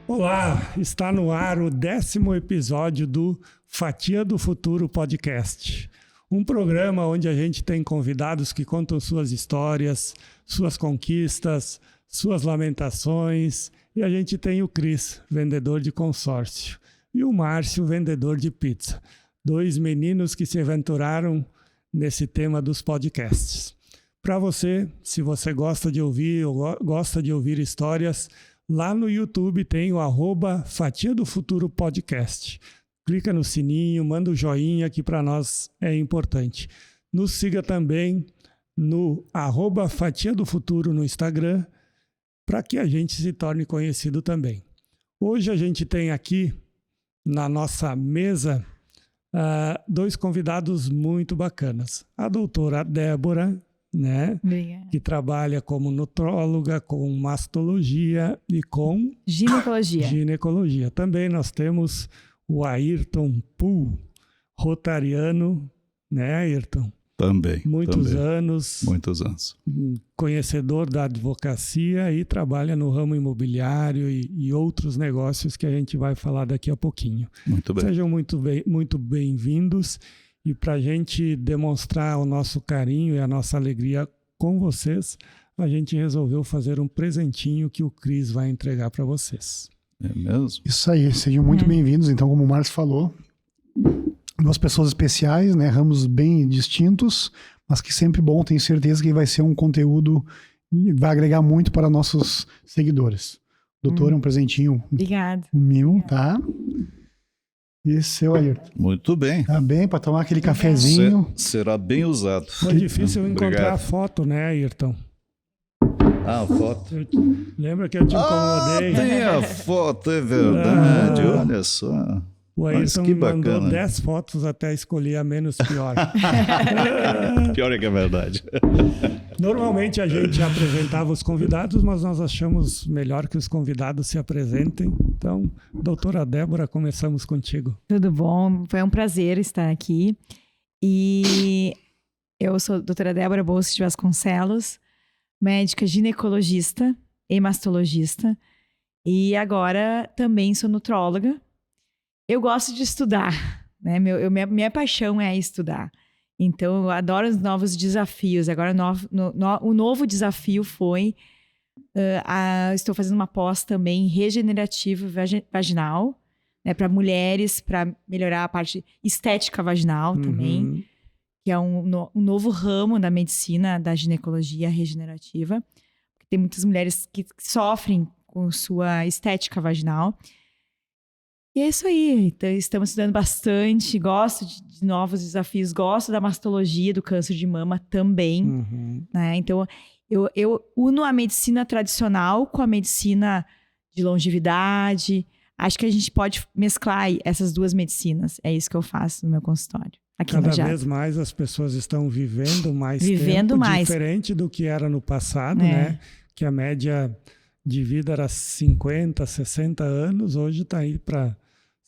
Olá, está no ar o 10º episódio do Fatia do Futuro Podcast. Um programa onde a gente tem convidados que contam suas histórias, suas conquistas, suas lamentações. E a gente tem o Cris, vendedor de consórcio, e o Márcio, vendedor de pizza. 2 meninos que se aventuraram nesse tema dos podcasts. Para você, se você gosta de ouvir ou gosta de ouvir histórias, lá no YouTube tem o @Fatia do Futuro Podcast. Clica no sininho, manda o joinha, que para nós é importante. Nos siga também no @Fatia do Futuro no Instagram, para que a gente se torne conhecido também. Hoje a gente tem aqui na nossa mesa 2 convidados muito bacanas. A doutora Débora, né? Obrigada. Que trabalha como nutróloga, com mastologia e com ginecologia. Também nós temos o Ayrton Poole, rotariano, né, Ayrton? Também. Muitos anos, conhecedor da advocacia e trabalha no ramo imobiliário e outros negócios que a gente vai falar daqui a pouquinho. Muito bem. Sejam muito bem-vindos. E para a gente demonstrar o nosso carinho e a nossa alegria com vocês, a gente resolveu fazer um presentinho que o Cris vai entregar para vocês. É mesmo? Isso aí, sejam muito bem-vindos. Então, como o Márcio falou, 2 pessoas especiais, né? Ramos bem distintos, mas que sempre bom, tenho certeza que vai ser um conteúdo que vai agregar muito para nossos seguidores. Doutor, é um presentinho. Obrigada. Um mimo, tá? E seu Ayrton? Muito bem. Tá bem, para tomar aquele cafezinho. Será bem usado. Foi difícil encontrar a foto, né, Ayrton? A foto. Lembra que eu te incomodei? Tem a foto, é verdade. Olha só. O Ayrton me mandou 10 fotos até escolher a menos pior. Pior é que é verdade. Normalmente a gente apresentava os convidados, mas nós achamos melhor que os convidados se apresentem. Então, doutora Débora, começamos contigo. Tudo bom? Foi um prazer estar aqui. E eu sou a doutora Débora Bolso de Vasconcelos, médica ginecologista e mastologista. E agora também sou nutróloga. Eu gosto de estudar, né? Minha paixão é estudar. Então, eu adoro os novos desafios. Agora, o novo desafio foi... estou fazendo uma pós também regenerativo vaginal, né, para mulheres, para melhorar a parte estética vaginal também, que é um novo ramo da medicina da ginecologia regenerativa. Tem muitas mulheres que sofrem com sua estética vaginal. E é isso aí, então, estamos estudando bastante, gosto de novos desafios, gosto da mastologia, do câncer de mama também, né? Então, eu uno a medicina tradicional com a medicina de longevidade. Acho que a gente pode mesclar essas 2 medicinas, é isso que eu faço no meu consultório. Cada vez mais as pessoas estão vivendo mais tempo, diferente do que era no passado, né? Que a média de vida era 50, 60 anos, hoje está aí para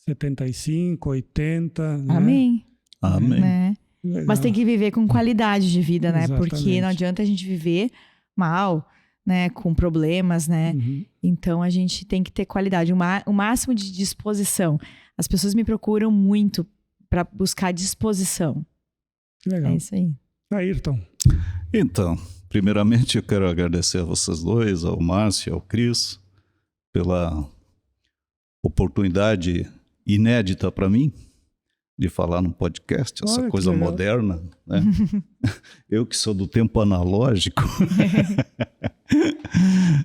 75, 80, né? Amém. Amém. Né? Mas tem que viver com qualidade de vida, né? Exatamente. Porque não adianta a gente viver mal, né? Com problemas, né? Então a gente tem que ter qualidade, o máximo de disposição. As pessoas me procuram muito para buscar disposição. Que legal. É isso aí. Ayrton. Então, primeiramente eu quero agradecer a vocês 2, ao Márcio e ao Cris, pela oportunidade inédita para mim de falar num podcast, essa coisa moderna, né? Eu que sou do tempo analógico.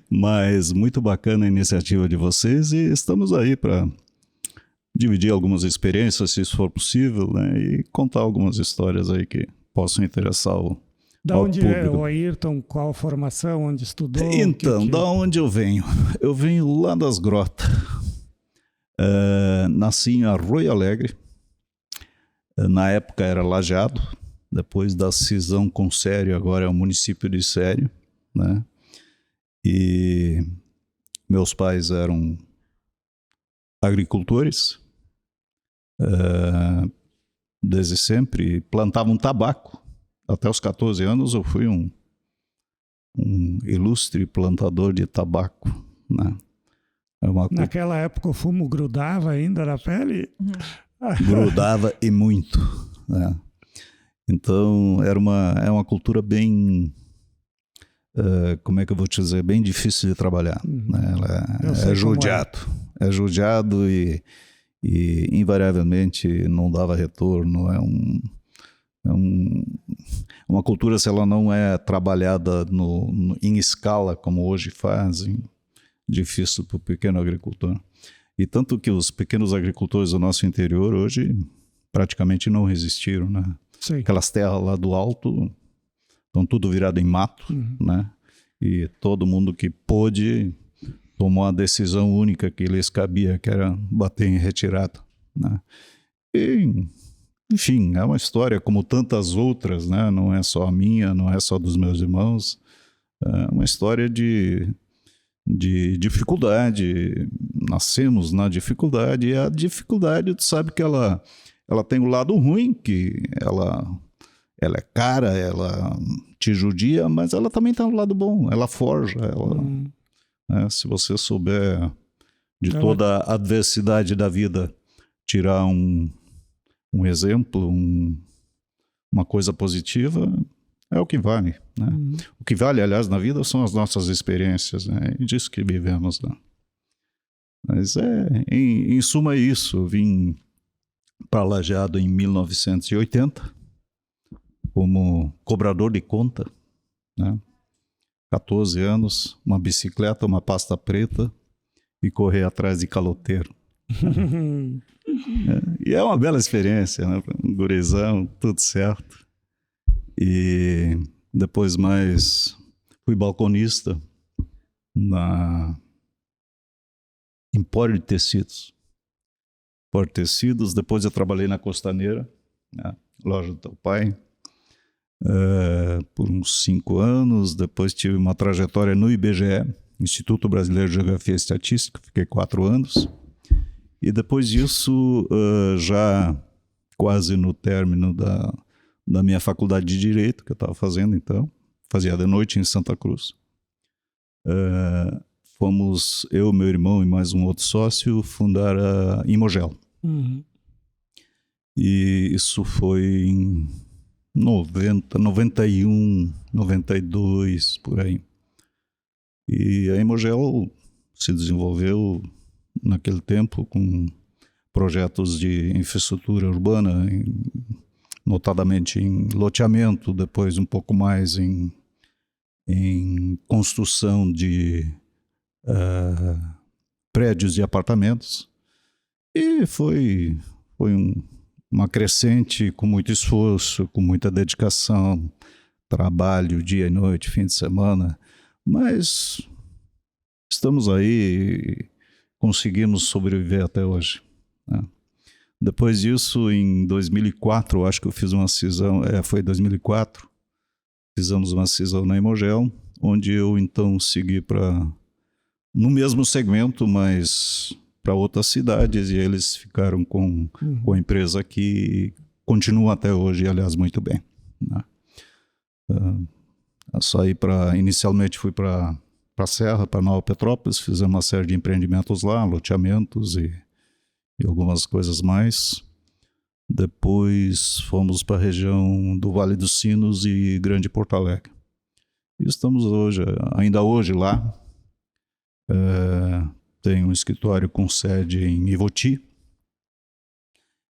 Mas muito bacana a iniciativa de vocês e estamos aí para dividir algumas experiências, se isso for possível, né? E contar algumas histórias aí que possam interessar o Da onde é o Ayrton? Qual a formação? Onde estudou? Então, da onde eu venho? Eu venho lá das Grotas. Nasci em Arroio Alegre. Na época era Lajeado. Depois da cisão com Sério, agora é o município de Sério, né? E meus pais eram agricultores. Desde sempre plantavam tabaco. Até os 14 anos eu fui um ilustre plantador de tabaco, né? Naquela época o fumo grudava ainda na pele? Grudava e muito, né? Então é uma cultura bem, como é que eu vou te dizer, bem difícil de trabalhar, né? Ela é judiado, e invariavelmente não dava retorno. Uma cultura, se ela não é trabalhada em escala como hoje fazem, difícil para o pequeno agricultor. E tanto que os pequenos agricultores do nosso interior hoje praticamente não resistiram, né? Sim. Aquelas terras lá do alto estão tudo virado em mato, né? E todo mundo que pôde tomou a decisão única que lhes cabia, que era bater em retirada, né? E, enfim, é uma história como tantas outras, né? Não é só a minha, não é só dos meus irmãos. É uma história de dificuldade. Nascemos na dificuldade, e a dificuldade, tu sabe que ela tem o lado ruim, que ela é cara, ela te judia, mas ela também tem o lado bom, ela forja, né, se você souber de toda a adversidade da vida tirar um exemplo, uma coisa positiva, é o que vale, né? O que vale, aliás, na vida são as nossas experiências, né? E disso que vivemos, né? Mas em suma é isso. Eu vim para Lajeado em 1980 como cobrador de conta, né? 14 anos, uma bicicleta, uma pasta preta e correr atrás de caloteiro. E é uma bela experiência, né? Um gurizão, tudo certo. E depois mais fui balconista na Empório de Tecidos. Empório de Tecidos, depois eu trabalhei na Costaneira, né? Loja do teu pai, por uns 5 anos. Depois tive uma trajetória no IBGE, Instituto Brasileiro de Geografia e Estatística, fiquei 4 anos. E depois disso, já quase no término da minha faculdade de Direito, que eu estava fazendo então, fazia de noite em Santa Cruz. Fomos eu, meu irmão e mais um outro sócio fundar a Imogel. E isso foi em 90, 91, 92, por aí. E a Imogel se desenvolveu naquele tempo com projetos de infraestrutura urbana, notadamente em loteamento, depois um pouco mais em construção de prédios de apartamentos. E foi uma crescente com muito esforço, com muita dedicação, trabalho dia e noite, fim de semana, mas estamos aí, conseguimos sobreviver até hoje, né? Depois disso, em 2004, acho que eu fiz uma cisão, foi 2004, fizemos uma cisão na Imogel, onde eu então segui no mesmo segmento, mas para outras cidades, e eles ficaram com a empresa aqui e continuam até hoje, aliás, muito bem, né? Inicialmente fui para a Serra, para Nova Petrópolis, fizemos uma série de empreendimentos lá, loteamentos e algumas coisas mais. Depois fomos para a região do Vale dos Sinos e Grande Porto Alegre. E estamos ainda hoje lá. Tem um escritório com sede em Ivoti.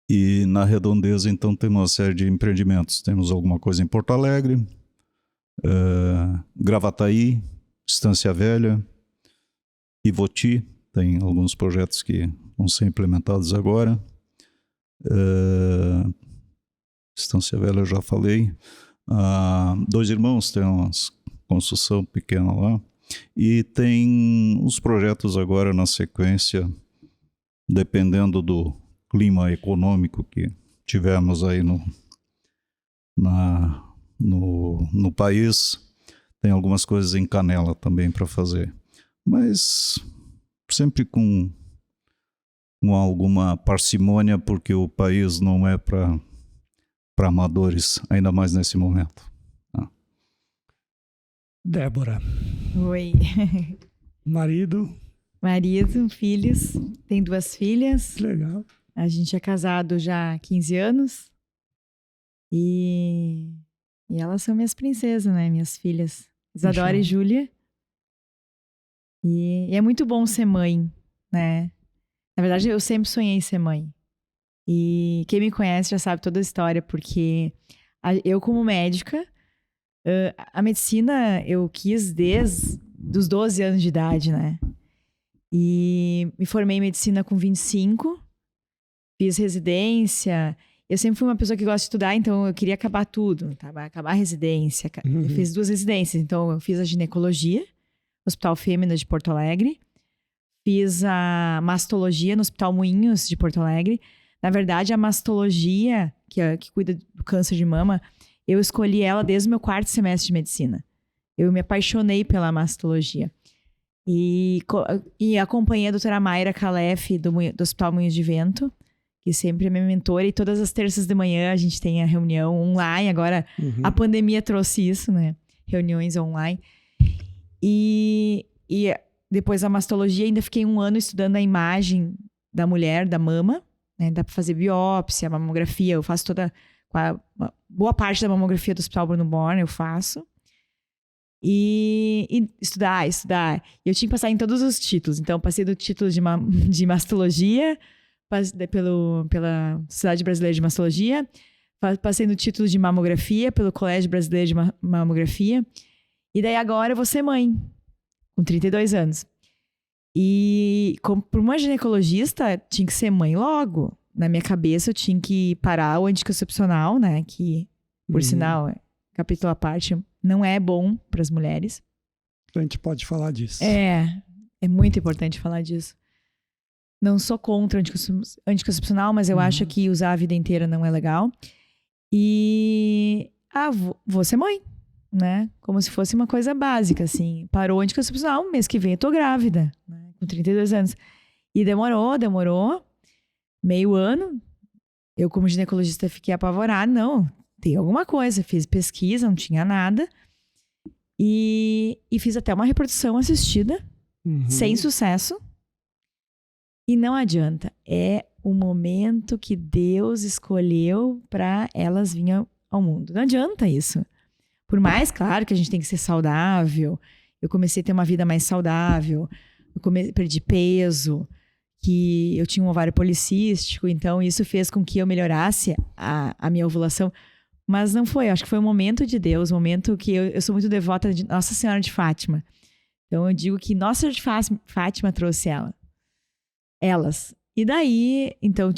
E na Redondeza, então, temos uma série de empreendimentos. Temos alguma coisa em Porto Alegre, Gravataí, Estância Velha, Ivoti. Tem alguns projetos que vão ser implementados agora. Estância Velha eu já falei. Dois Irmãos tem uma construção pequena lá. E tem os projetos agora na sequência, dependendo do clima econômico que tivemos aí no país. Tem algumas coisas em Canela também para fazer. Mas sempre com alguma parcimônia, porque o país não é para amadores, ainda mais nesse momento. Débora. Oi. Marido? marido, filhos. Tem 2 filhas. Legal. A gente é casado já há 15 anos. E elas são minhas princesas, né? Minhas filhas. Isadora e Júlia. E é muito bom ser mãe, né? Na verdade, eu sempre sonhei em ser mãe. E quem me conhece já sabe toda a história, porque eu, como médica, a medicina eu quis desde os 12 anos de idade, né? E me formei em medicina com 25, fiz residência. Eu sempre fui uma pessoa que gosta de estudar, então eu queria acabar tudo, tá? Acabar a residência. Eu fiz 2 residências, então eu fiz a ginecologia, no Hospital Fêmea de Porto Alegre. Fiz a mastologia no Hospital Moinhos de Porto Alegre. Na verdade, a mastologia, que cuida do câncer de mama, eu escolhi ela desde o meu 4º semestre de medicina. Eu me apaixonei pela mastologia. E acompanhei a doutora Mayra Calef do Hospital Moinhos de Vento, que sempre é minha mentora. E todas as terças de manhã a gente tem a reunião online. Agora, a pandemia trouxe isso, né? Reuniões online. E depois da mastologia, ainda fiquei 1 ano estudando a imagem da mulher, da mama. Né? Dá para fazer biópsia, mamografia. Eu faço boa parte da mamografia do Hospital Bruno Born, eu faço. E estudar. E eu tinha que passar em todos os títulos. Então, eu passei do título de mastologia, pela Sociedade Brasileira de Mastologia, passei no título de mamografia, pelo Colégio Brasileiro de Mamografia. E daí agora eu vou ser mãe, com 32 anos. E por uma ginecologista, tinha que ser mãe logo. Na minha cabeça, eu tinha que parar o anticoncepcional, né? Que, por sinal, capítulo à parte, não é bom para as mulheres. A gente pode falar disso. É muito importante falar disso. Não sou contra o anticoncepcional, mas eu acho que usar a vida inteira não é legal. E vou ser mãe, né? Como se fosse uma coisa básica, assim. Parou o anticoncepcional, mês que vem eu tô grávida, né? Com 32 anos. E demorou. Meio ano. Eu, como ginecologista, fiquei apavorada. Não, tem alguma coisa. Fiz pesquisa, não tinha nada. E fiz até uma reprodução assistida, sem sucesso. E não adianta. É o momento que Deus escolheu para elas virem ao mundo. Não adianta isso. Por mais, claro, que a gente tem que ser saudável. Eu comecei a ter uma vida mais saudável. Perdi peso. Que eu tinha um ovário policístico. Então, isso fez com que eu melhorasse a minha ovulação. Mas não foi. Acho que foi um momento de Deus. Um momento que eu sou muito devota de Nossa Senhora de Fátima. Então, eu digo que Nossa Senhora de Fátima trouxe elas. E daí, então,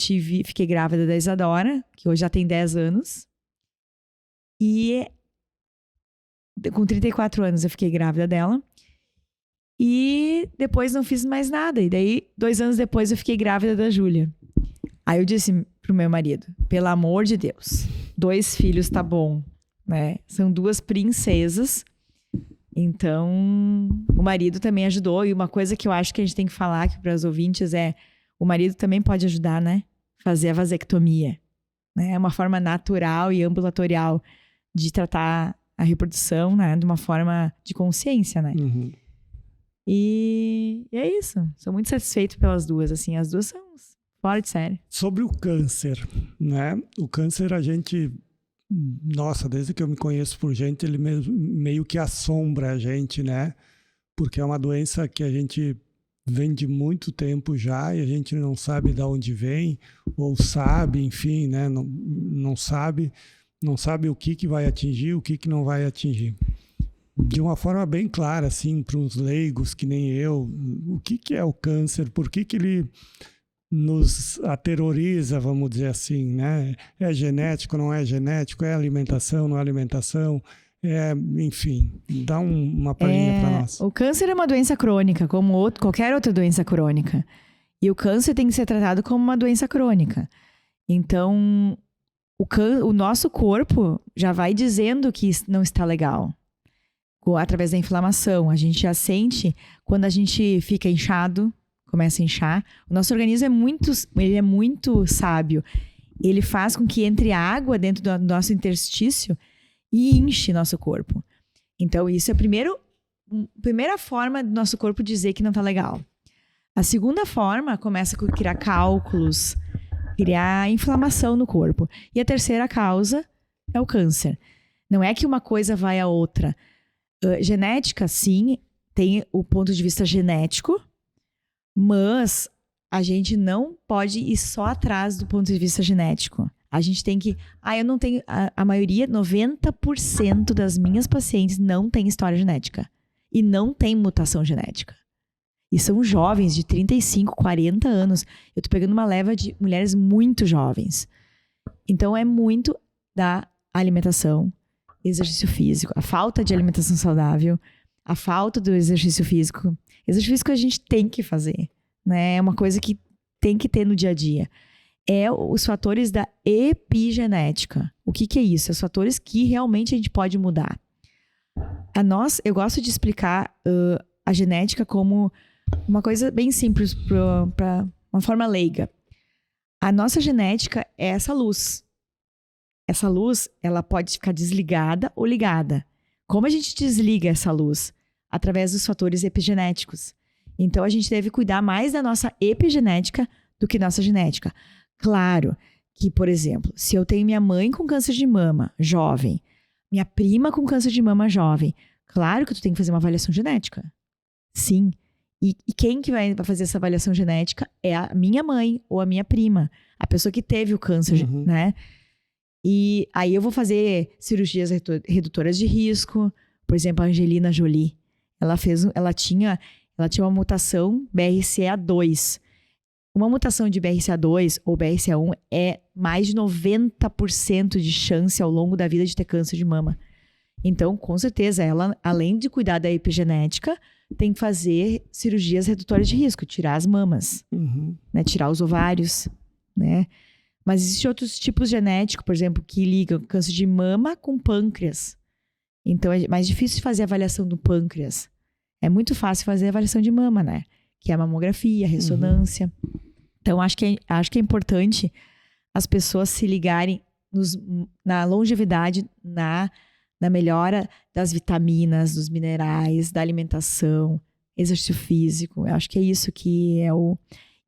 fiquei grávida da Isadora, que hoje já tem 10 anos. E com 34 anos eu fiquei grávida dela. E depois não fiz mais nada. E daí, 2 anos depois, eu fiquei grávida da Júlia. Aí eu disse pro meu marido, pelo amor de Deus, 2 filhos tá bom, né? São 2 princesas. Então, o marido também ajudou. E uma coisa que eu acho que a gente tem que falar aqui para os ouvintes é: o marido também pode ajudar, né? Fazer a vasectomia. Né? É uma forma natural e ambulatorial de tratar a reprodução, né? De uma forma de consciência, né? E é isso. Sou muito satisfeito pelas 2, assim. As 2 são fora de série. Sobre o câncer, né? O câncer a gente... Nossa, desde que eu me conheço por gente, ele meio que assombra a gente, né? Porque é uma doença que a gente vem de muito tempo já e a gente não sabe de onde vem, ou sabe, enfim, né? Não sabe o que vai atingir, o que não vai atingir. De uma forma bem clara, assim, para os leigos que nem eu, o que é o câncer, por que ele nos aterroriza, vamos dizer assim, né? É genético, não é genético? É alimentação, não é alimentação? Enfim, dá uma palhinha para nós. O câncer é uma doença crônica, como qualquer outra doença crônica. E o câncer tem que ser tratado como uma doença crônica. Então, o nosso corpo já vai dizendo que não está legal. Através da inflamação. A gente já sente quando a gente fica inchado, começa a inchar. O nosso organismo é muito sábio. Ele faz com que entre água dentro do nosso interstício e enche nosso corpo. Então, isso é a primeira forma do nosso corpo dizer que não está legal. A segunda forma começa com criar cálculos, criar inflamação no corpo. E a terceira causa é o câncer. Não é que uma coisa vai à outra. Genética, sim, tem o ponto de vista genético, mas a gente não pode ir só atrás do ponto de vista genético. A gente tem que... eu não tenho... A maioria, 90% das minhas pacientes não tem história genética. E não tem mutação genética. E são jovens de 35, 40 anos. Eu tô pegando uma leva de mulheres muito jovens. Então, é muito da alimentação, exercício físico, a falta de alimentação saudável, a falta do exercício físico. Exercício físico a gente tem que fazer, né? É uma coisa que tem que ter no dia a dia. É os fatores da epigenética. O que é isso? É os fatores que realmente a gente pode mudar. Eu gosto de explicar a genética como uma coisa bem simples, para uma forma leiga. A nossa genética é essa luz. Essa luz, ela pode ficar desligada ou ligada. Como a gente desliga essa luz? Através dos fatores epigenéticos. Então, a gente deve cuidar mais da nossa epigenética do que nossa genética. Claro que, por exemplo, se eu tenho minha mãe com câncer de mama, jovem, minha prima com câncer de mama, jovem, claro que tu tem que fazer uma avaliação genética. Sim. E quem que vai fazer essa avaliação genética é a minha mãe ou a minha prima, a pessoa que teve o câncer, né? E aí eu vou fazer cirurgias redutoras de risco. Por exemplo, a Angelina Jolie, ela tinha uma mutação BRCA2. Uma mutação de BRCA2 ou BRCA1 é mais de 90% de chance ao longo da vida de ter câncer de mama. Então, com certeza, ela, além de cuidar da epigenética, tem que fazer cirurgias redutoras de risco, tirar as mamas, né, tirar os ovários, né? Mas existem outros tipos genéticos, por exemplo, que ligam câncer de mama com pâncreas. Então, é mais difícil de fazer a avaliação do pâncreas. É muito fácil fazer a avaliação de mama, né? Que é a mamografia, a ressonância. Então, acho que é importante as pessoas se ligarem na longevidade, na melhora das vitaminas, dos minerais, da alimentação, exercício físico. Eu acho que é isso que é o...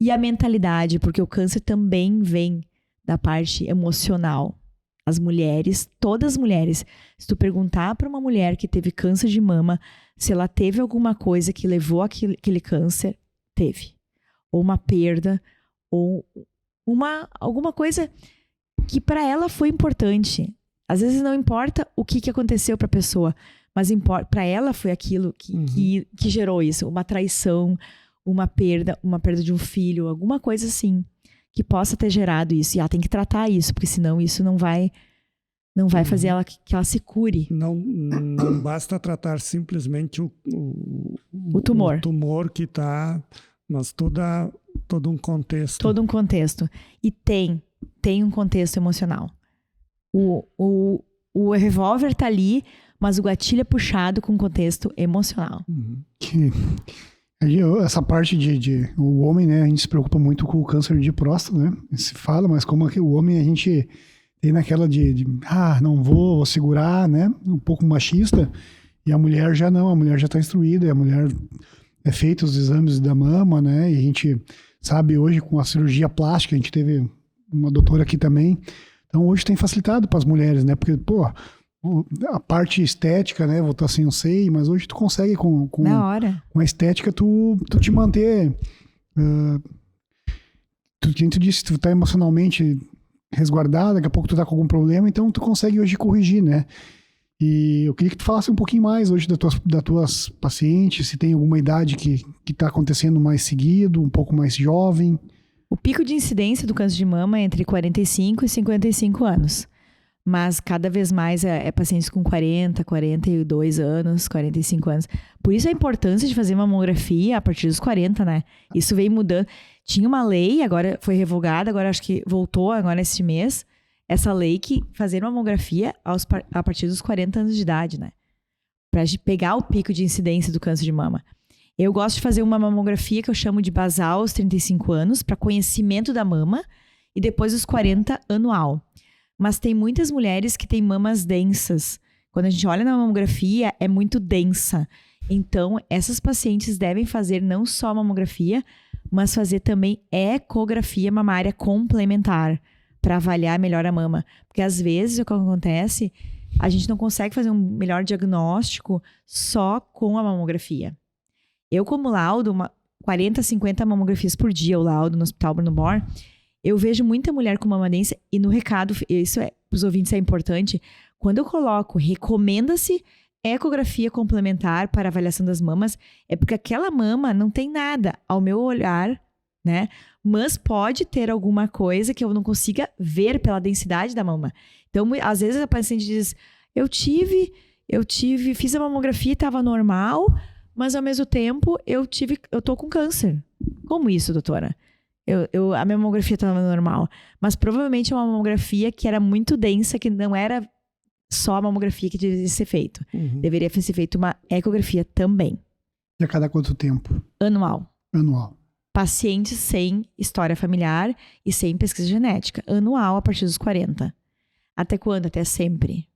E a mentalidade, porque o câncer também vem da parte emocional. As mulheres, todas as mulheres, se tu perguntar para uma mulher que teve câncer de mama, se ela teve alguma coisa que levou aquele câncer, teve. Ou uma perda, ou alguma coisa que para ela foi importante. Às vezes não importa o que aconteceu para a pessoa, mas para ela foi aquilo que gerou isso. Uma traição, uma perda de um filho, alguma coisa assim, que possa ter gerado isso. E ela tem que tratar isso, porque senão isso não vai fazer que ela se cure. Não basta tratar simplesmente o tumor. O tumor que está, mas todo um contexto. Todo um contexto. E tem um contexto emocional. O revólver tá ali, mas o gatilho é puxado com contexto emocional. Essa parte de o homem, né, a gente se preocupa muito com o câncer de próstata, né? Se fala, mas como o homem a gente tem naquela não vou segurar, né? Um pouco machista. E a mulher já não, a mulher já está instruída, e a mulher é feita os exames da mama, né? E a gente sabe hoje com a cirurgia plástica, a gente teve uma doutora aqui também. Então hoje tem facilitado para as mulheres, né? Porque, a parte estética, né? Voltar assim, eu sei, mas hoje tu consegue com a estética tu te manter. Tu disse, tu tá emocionalmente resguardado, daqui a pouco tu tá com algum problema, então tu consegue hoje corrigir, né? E eu queria que tu falasse um pouquinho mais hoje das tuas pacientes, se tem alguma idade que tá acontecendo mais seguido, um pouco mais jovem. O pico de incidência do câncer de mama é entre 45 e 55 anos. Mas cada vez mais é pacientes com 40, 42 anos, 45 anos. Por isso a importância de fazer mamografia a partir dos 40, né? Isso vem mudando. Tinha uma lei, agora foi revogada, agora acho que voltou agora este mês, essa lei que fazer mamografia a partir dos 40 anos de idade, né? Pra pegar o pico de incidência do câncer de mama. Eu gosto de fazer uma mamografia que eu chamo de basal aos 35 anos, para conhecimento da mama, e depois os 40 anual. Mas tem muitas mulheres que têm mamas densas. Quando a gente olha na mamografia, é muito densa. Então, essas pacientes devem fazer não só mamografia, mas fazer também ecografia mamária complementar para avaliar melhor a mama. Porque às vezes o que acontece, a gente não consegue fazer um melhor diagnóstico só com a mamografia. Eu, como laudo, 40, 50 mamografias por dia, o laudo no Hospital Bruno Bor, eu vejo muita mulher com mamadência, e no recado, isso para os ouvintes é importante, quando eu coloco, recomenda-se ecografia complementar para avaliação das mamas, é porque aquela mama não tem nada, ao meu olhar, né? Mas pode ter alguma coisa que eu não consiga ver pela densidade da mama. Então, às vezes a paciente diz, fiz a mamografia e estava normal, mas ao mesmo tempo eu tô com câncer. Como isso, doutora? A minha mamografia estava normal, mas provavelmente é uma mamografia que era muito densa, que não era só a mamografia que deveria ser feito. Deveria ser feita uma ecografia também. E a cada quanto tempo? Anual. Pacientes sem história familiar e sem pesquisa genética. Anual a partir dos 40. Até quando? Até sempre.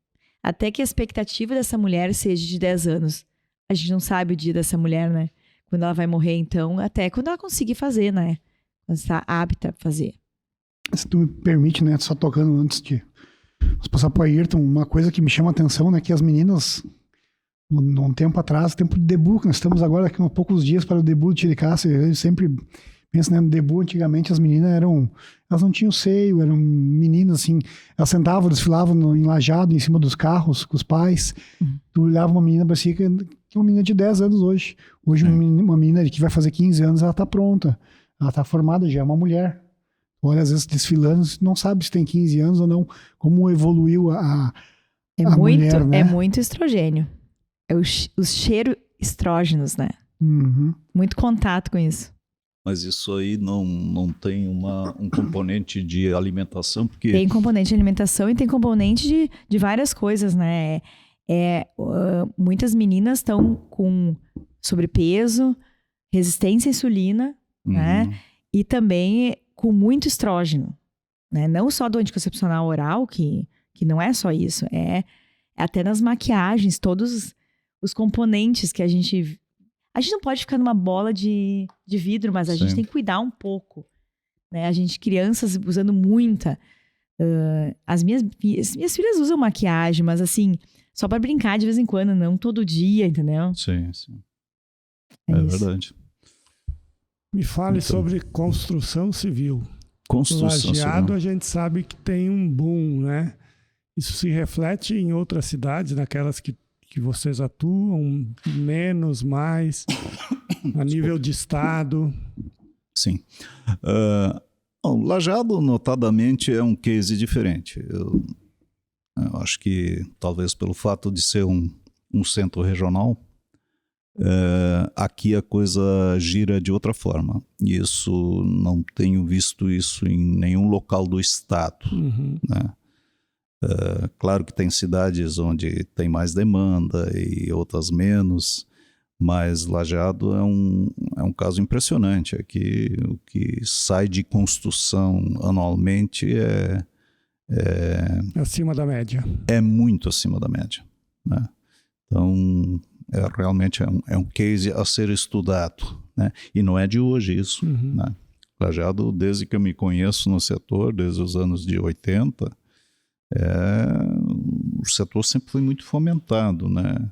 Até que a expectativa dessa mulher seja de 10 anos. A gente não sabe o dia dessa mulher, né? Quando ela vai morrer, então, até quando ela conseguir fazer, né? Quando está apta a fazer. Se tu me permite, né? Só tocando antes de passar para o Ayrton, uma coisa que me chama a atenção, né? Que as meninas, num tempo atrás, tempo de debut, nós estamos agora aqui há poucos dias para o debut do Chiricasa, eu sempre penso, né? No debut, antigamente, as meninas elas não tinham seio, eram meninas, assim, elas sentavam, desfilavam em Lajeado, em cima dos carros, com os pais. Tu olhava uma menina, parecia que uma menina de 10 anos hoje. Hoje, uma menina que vai fazer 15 anos, ela está pronta. Ela está formada, já é uma mulher. Olha, às vezes desfilando, não sabe se tem 15 anos ou não. Como evoluiu a mulher, né? É muito estrogênio. É os cheiro estrógenos, né? Muito contato com isso. Mas isso aí não tem um componente de alimentação? Porque... Tem componente de alimentação e tem componente de várias coisas, né? Muitas meninas estão com sobrepeso, resistência à insulina, né? E também com muito estrógeno, né? Não só do anticoncepcional oral, que não é só isso, é até nas maquiagens, todos os componentes que a gente não pode ficar numa bola de vidro, mas a gente tem que cuidar um pouco, né? A gente, crianças, usando muita. As minhas filhas usam maquiagem, mas assim, só para brincar de vez em quando, não todo dia, entendeu? Sim. É verdade. Me fale sobre construção civil. Construção Lajeado, civil. a gente sabe que tem um boom, né? Isso se reflete em outras cidades, naquelas que vocês atuam, menos, mais, a nível de estado? Sim. Lajeado, notadamente, é um case diferente. Eu acho que, talvez pelo fato de ser um centro regional, aqui a coisa gira de outra forma. E isso, não tenho visto isso em nenhum local do estado, né? Claro que tem cidades onde tem mais demanda e outras menos, mas Lajeado é um caso impressionante. Aqui o que sai de construção anualmente é acima da média. É muito acima da média, né? Então, realmente é um case a ser estudado, né? E não é de hoje isso, né? Lajeado, desde que eu me conheço no setor, desde os anos de 80, o setor sempre foi muito fomentado, né?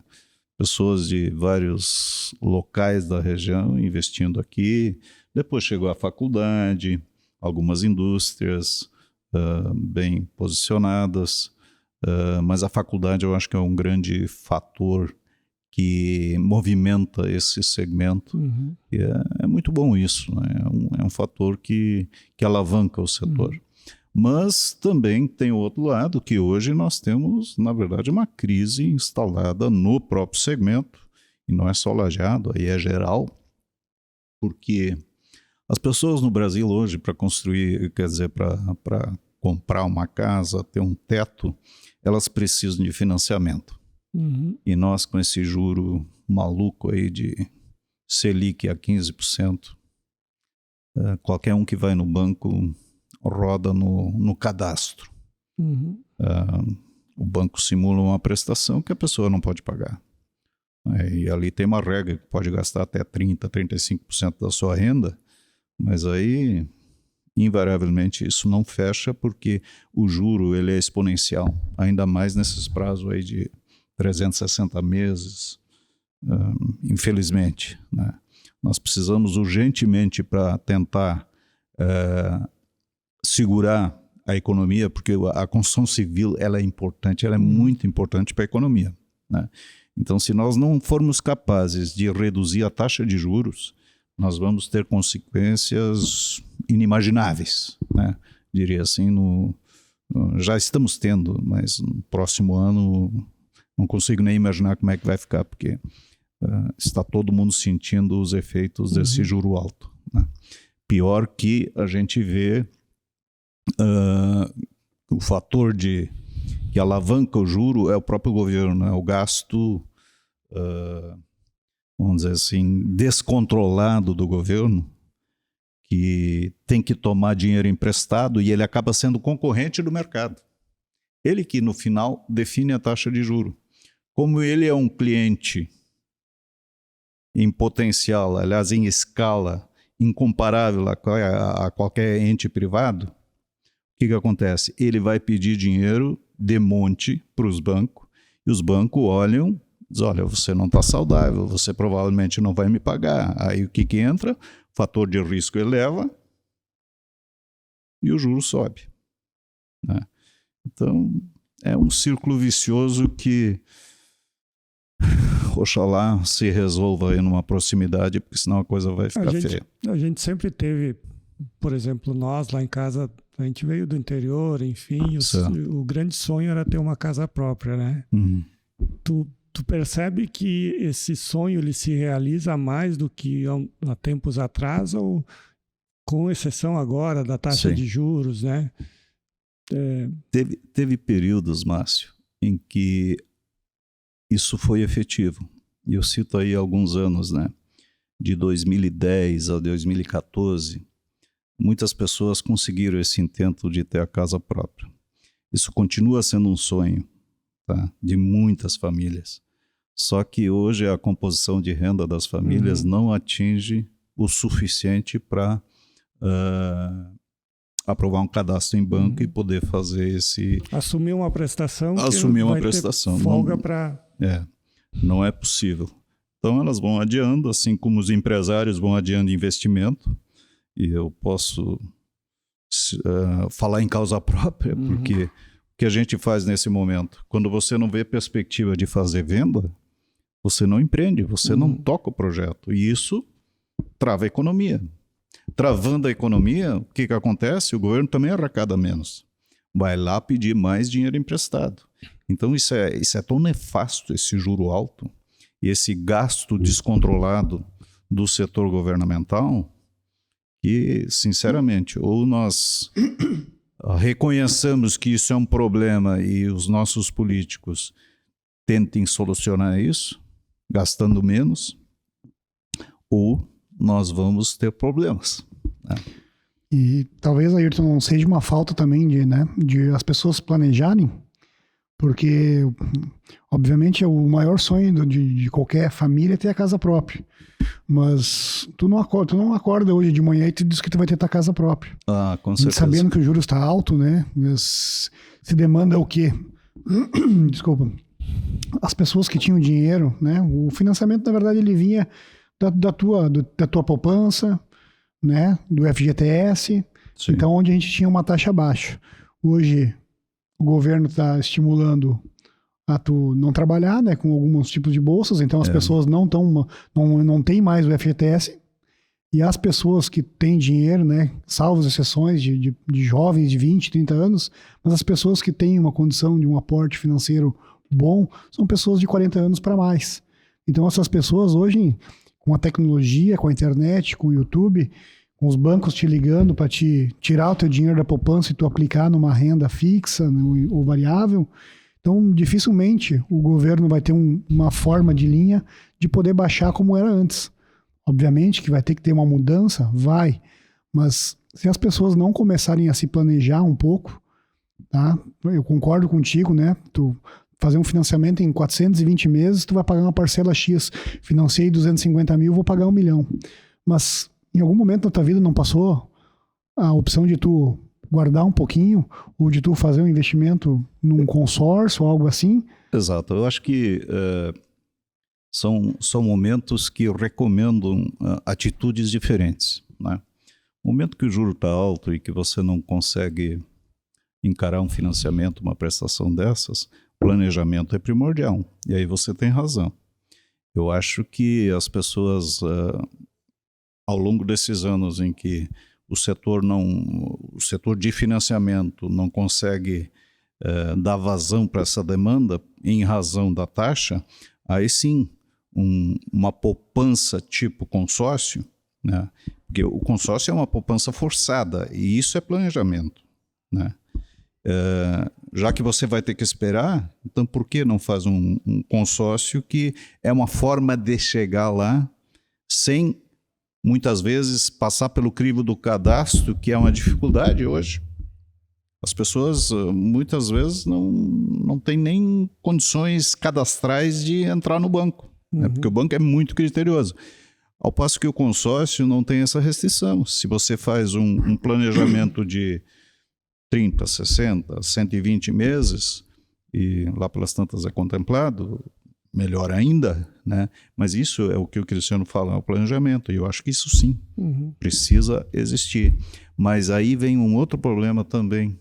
Pessoas de vários locais da região investindo aqui. Depois chegou a faculdade, algumas indústrias bem posicionadas, mas a faculdade eu acho que é um grande fator que movimenta esse segmento. E é muito bom isso, né? É um fator que alavanca o setor. Mas também tem o outro lado, que hoje nós temos, na verdade, uma crise instalada no próprio segmento, e não é só Lajeado, aí é geral, porque as pessoas no Brasil hoje, para construir, quer dizer, para comprar uma casa, ter um teto, elas precisam de financiamento. E nós, com esse juro maluco aí de Selic a 15%, qualquer um que vai no banco roda no cadastro. O banco simula uma prestação que a pessoa não pode pagar. E ali tem uma regra que pode gastar até 30%, 35% da sua renda, Mas aí, invariavelmente, isso não fecha porque o juro ele é exponencial, ainda mais nesses prazos aí de 360 meses, infelizmente, né? Nós precisamos urgentemente para tentar segurar a economia, porque a construção civil ela é importante, ela é muito importante para a economia, né? Então, se nós não formos capazes de reduzir a taxa de juros, nós vamos ter consequências inimagináveis, né? Diria assim, já estamos tendo, mas no próximo ano não consigo nem imaginar como é que vai ficar, porque está todo mundo sentindo os efeitos desse juro alto, né? Pior que a gente vê o fator que alavanca o juro é o próprio governo, né? O gasto, vamos dizer assim, descontrolado do governo, que tem que tomar dinheiro emprestado e ele acaba sendo concorrente do mercado. Ele que, no final, define a taxa de juro. Como ele é um cliente em potencial, aliás, em escala incomparável a qualquer ente privado, o que acontece? Ele vai pedir dinheiro de monte para os bancos e os bancos olham e dizem, olha, você não está saudável, você provavelmente não vai me pagar. Aí o que entra? O fator de risco eleva e o juro sobe, né? Então, é um círculo vicioso que oxalá se resolva aí numa proximidade, porque senão a coisa vai ficar feia. A gente sempre teve, por exemplo, nós lá em casa, a gente veio do interior, enfim, o grande sonho era ter uma casa própria, né? Uhum. Tu percebe que esse sonho ele se realiza mais do que há tempos atrás, ou com exceção agora da taxa de juros, né? Teve períodos, Márcio, em que isso foi efetivo. E eu cito aí alguns anos, né? De 2010 a 2014, muitas pessoas conseguiram esse intento de ter a casa própria. Isso continua sendo um sonho, tá? De muitas famílias. Só que hoje a composição de renda das famílias não atinge o suficiente para aprovar um cadastro em banco e poder fazer esse... Assumir uma prestação. Assumir uma prestação. Folga para... Não é possível. Então elas vão adiando, assim como os empresários vão adiando investimento, e eu posso falar em causa própria, porque o que a gente faz nesse momento, quando você não vê perspectiva de fazer venda, você não empreende, você não toca o projeto, e isso trava a economia. Travando a economia, o que acontece? O governo também arrecada menos. Vai lá pedir mais dinheiro emprestado. Então isso é tão nefasto, esse juro alto, e esse gasto descontrolado do setor governamental, que, sinceramente, ou nós reconheçamos que isso é um problema e os nossos políticos tentem solucionar isso, gastando menos, ou nós vamos ter problemas, né? E talvez, Ayrton, não seja uma falta também de as pessoas planejarem, porque, obviamente, o maior sonho de qualquer família é ter a casa própria. Mas tu não acorda hoje de manhã e tu diz que tu vai ter tua casa própria. Com certeza. Sabendo que o juros está alto, né? Se demanda o quê? Desculpa. As pessoas que tinham dinheiro, né? O financiamento, na verdade, ele vinha da tua poupança, né? Do FGTS. Sim. Então, onde a gente tinha uma taxa baixa. Hoje, o governo está estimulando a tu não trabalhar, né? Com alguns tipos de bolsas. Então, as pessoas não têm mais o FGTS. E as pessoas que têm dinheiro, né? Salvo as exceções de jovens de 20, 30 anos, mas as pessoas que têm uma condição de um aporte financeiro bom são pessoas de 40 anos para mais. Então, essas pessoas hoje, com a tecnologia, com a internet, com o YouTube, com os bancos te ligando para te tirar o teu dinheiro da poupança e tu aplicar numa renda fixa ou variável, então dificilmente o governo vai ter uma forma de linha de poder baixar como era antes. Obviamente que vai ter que ter uma mudança, mas se as pessoas não começarem a se planejar um pouco, tá? Eu concordo contigo, né? Tu fazer um financiamento em 420 meses, tu vai pagar uma parcela X. Financiei 250 mil, vou pagar 1 milhão. Mas Em algum momento da tua vida não passou a opção de tu guardar um pouquinho ou de tu fazer um investimento num consórcio ou algo assim? Exato. Eu acho que são momentos que eu recomendo atitudes diferentes, né? O momento que o juro está alto e que você não consegue encarar um financiamento, uma prestação dessas, planejamento é primordial. E aí você tem razão. Eu acho que as pessoas, ao longo desses anos em que o setor de financiamento não consegue dar vazão para essa demanda em razão da taxa, aí sim, uma poupança tipo consórcio, né? Porque o consórcio é uma poupança forçada e isso é planejamento, né? Já que você vai ter que esperar, então por que não faz um consórcio que é uma forma de chegar lá sem, muitas vezes, passar pelo crivo do cadastro, que é uma dificuldade hoje. As pessoas, muitas vezes, não têm nem condições cadastrais de entrar no banco, né? Porque o banco é muito criterioso. Ao passo que o consórcio não tem essa restrição. Se você faz um planejamento de 30, 60, 120 meses, e lá pelas tantas é contemplado, melhor ainda, né? Mas isso é o que o Cristiano fala, é o planejamento, e eu acho que isso sim precisa existir. Mas aí vem um outro problema também,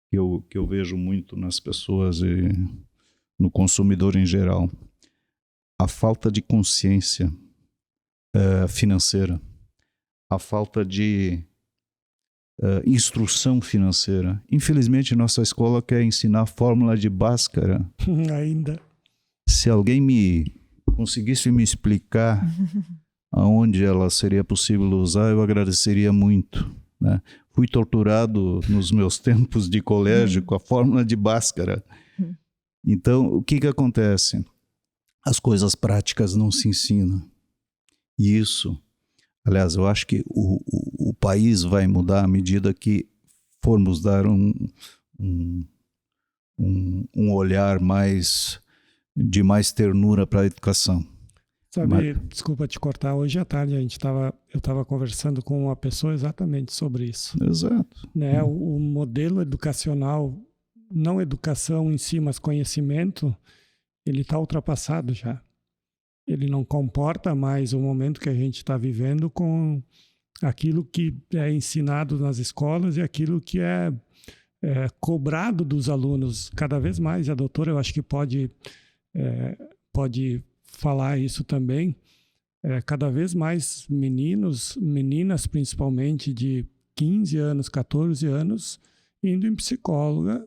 que eu vejo muito nas pessoas e no consumidor em geral, a falta de consciência financeira, a falta de instrução financeira. Infelizmente, nossa escola quer ensinar fórmula de Bhaskara. Ainda. Se alguém conseguisse me explicar aonde ela seria possível usar, eu agradeceria muito, né? Fui torturado nos meus tempos de colégio com a fórmula de Bhaskara. Então, o que acontece? As coisas práticas não se ensinam. E isso, aliás, eu acho que o país vai mudar à medida que formos dar um olhar de mais ternura para a educação. Sabe, desculpa te cortar, hoje à tarde eu estava conversando com uma pessoa exatamente sobre isso. Exato. Né? O modelo educacional, não educação em si, mas conhecimento, ele está ultrapassado já. Ele não comporta mais o momento que a gente está vivendo com aquilo que é ensinado nas escolas e aquilo que é cobrado dos alunos cada vez mais. E a doutora, eu acho que pode falar isso também. Cada vez mais meninas principalmente de 15 anos, 14 anos, indo em psicóloga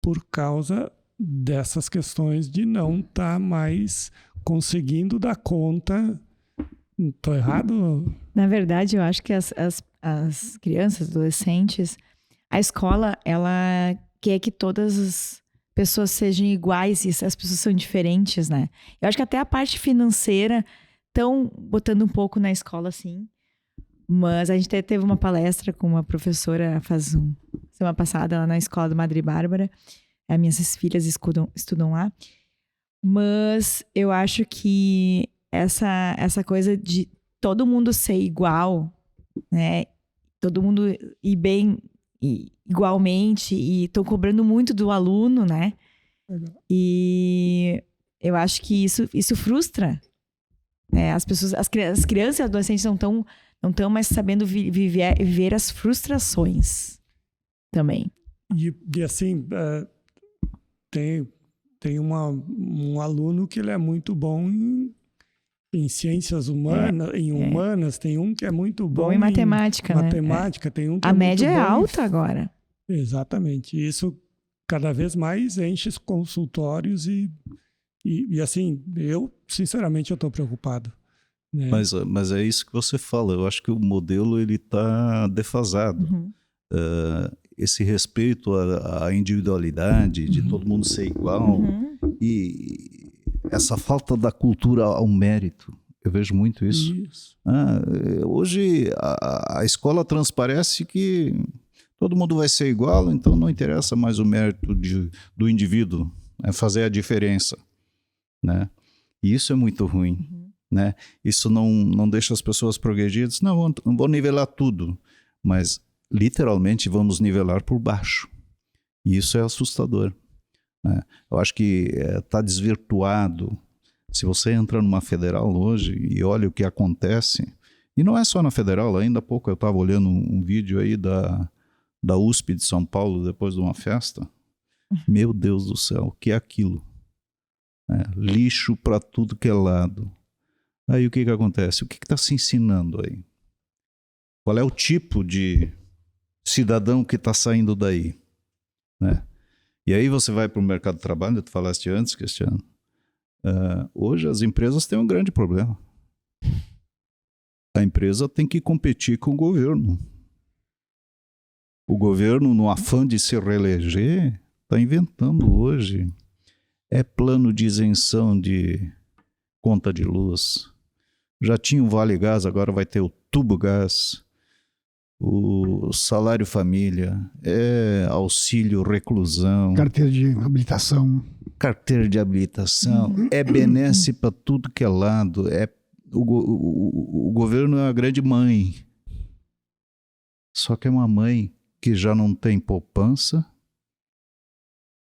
por causa dessas questões de não estar mais conseguindo dar conta. Estou errado? Na verdade, eu acho que as crianças, adolescentes, a escola, ela quer que todas as pessoas sejam iguais e as pessoas são diferentes, né? Eu acho que até a parte financeira estão botando um pouco na escola, assim. Mas a gente teve uma palestra com uma professora semana passada lá na escola do Madre Bárbara. As minhas filhas estudam lá. Mas eu acho que essa coisa de todo mundo ser igual, né? Todo mundo ir bem igualmente, e estão cobrando muito do aluno, né? E eu acho que isso frustra, né? As pessoas, as crianças e adolescentes não estão mais sabendo viver as frustrações também. E assim, tem um aluno que ele é muito bom em ciências humanas, humanas, tem um que é muito bom em matemática, né? Tem um que a média muito é bom alta agora. Exatamente. Isso cada vez mais enche os consultórios e assim, eu, sinceramente, eu estou preocupado. Né? Mas é isso que você fala. Eu acho que o modelo ele está defasado. Esse respeito à individualidade, de todo mundo ser igual, e essa falta da cultura ao mérito. Eu vejo muito isso. Hoje a escola transparece que todo mundo vai ser igual, então não interessa mais o mérito do indivíduo, fazer a diferença, né? E isso é muito ruim. né? Isso não deixa as pessoas progredirem. Não, vou nivelar tudo, mas literalmente vamos nivelar por baixo. E isso é assustador, né? Eu acho que está desvirtuado. Se você entra numa federal hoje e olha o que acontece, e não é só na federal, ainda há pouco eu estava olhando um vídeo aí da USP de São Paulo depois de uma festa. Meu Deus do céu, o que é aquilo? Lixo para tudo que é lado. Aí o que acontece? O que está se ensinando aí? Qual é o tipo de cidadão que está saindo daí, né? E aí você vai para o mercado de trabalho, tu falaste antes, Cristiano. Hoje as empresas têm um grande problema. A empresa tem que competir com o governo. O governo, no afã de se reeleger, está inventando hoje plano de isenção de conta de luz. Já tinha o Vale Gás, agora vai ter o Tubo Gás. O salário família, auxílio reclusão. Carteira de habilitação. Carteira de habilitação. É benesse para tudo que é lado. O governo é uma grande mãe. Só que é uma mãe que já não tem poupança,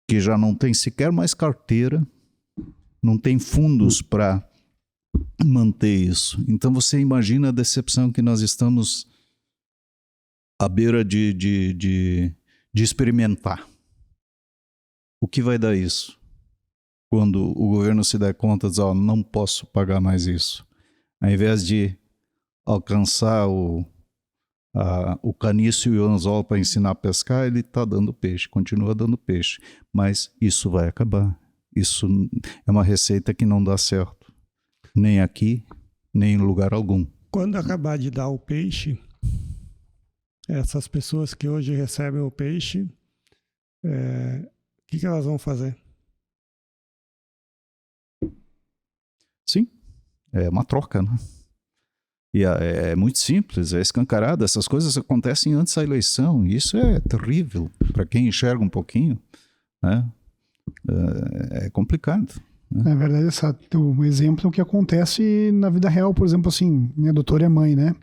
que já não tem sequer mais carteira, não tem fundos para manter isso. Então você imagina a decepção que nós estamos à beira de experimentar. O que vai dar isso? Quando o governo se der conta e diz, não posso pagar mais isso. Ao invés de alcançar o caniço e o anzol para ensinar a pescar, ele está dando peixe, continua dando peixe. Mas isso vai acabar. Isso é uma receita que não dá certo. Nem aqui, nem em lugar algum. Quando acabar de dar o peixe, essas pessoas que hoje recebem o peixe, o que elas vão fazer? Sim, é uma troca, né? E é muito simples, é escancarado. Essas coisas acontecem antes da eleição. E isso é terrível para quem enxerga um pouquinho, né? É complicado, né? Na verdade, o exemplo é o que acontece na vida real. Por exemplo, assim, minha doutora é mãe, né?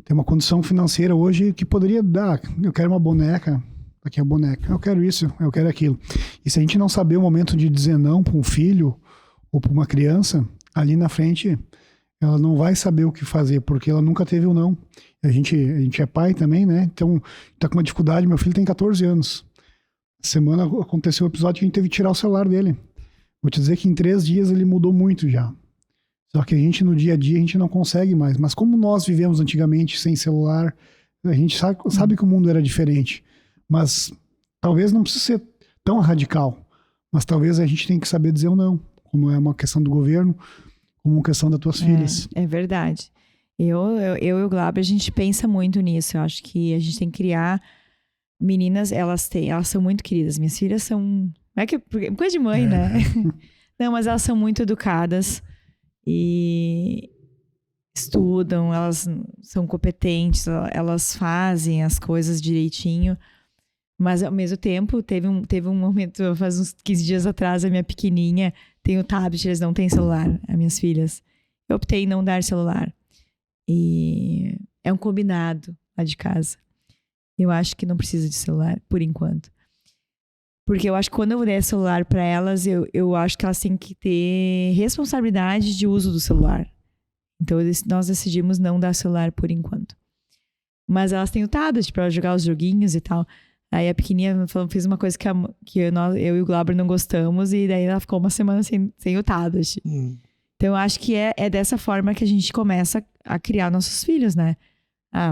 Tem uma condição financeira hoje que poderia dar. Eu quero uma boneca, aqui é a boneca. Eu quero isso, eu quero aquilo. E se a gente não saber o momento de dizer não para um filho ou para uma criança, ali na frente ela não vai saber o que fazer, porque ela nunca teve o não. A gente é pai também, né? Então, tá com uma dificuldade. Meu filho tem 14 anos. Semana aconteceu um episódio que a gente teve que tirar o celular dele. Vou te dizer que em 3 dias ele mudou muito já. Só que a gente, no dia a dia, a gente não consegue mais. Mas como nós vivemos antigamente sem celular, a gente sabe que o mundo era diferente. Mas talvez não precise ser tão radical. Mas talvez a gente tenha que saber dizer o não. Como é uma questão do governo, como uma questão das tuas filhas. É verdade. Eu e o Glauber, a gente pensa muito nisso. Eu acho que a gente tem que criar meninas, elas são muito queridas. Minhas filhas são... É coisa de mãe, né? Não, mas elas são muito educadas e estudam, elas são competentes, elas fazem as coisas direitinho. Mas, ao mesmo tempo, teve um momento, faz uns 15 dias atrás, a minha pequenininha tem o tablet, eles não têm celular, as minhas filhas. Eu optei em não dar celular. E é um combinado lá de casa. Eu acho que não precisa de celular, por enquanto. Porque eu acho que quando eu der celular para elas, eu acho que elas têm que ter responsabilidade de uso do celular. Então, nós decidimos não dar celular por enquanto. Mas elas têm o tablet para jogar os joguinhos e tal. Aí a pequenininha fez uma coisa que eu e o Glauber não gostamos, e daí ela ficou uma semana sem o tablet. Então eu acho que é dessa forma que a gente começa a criar nossos filhos, né?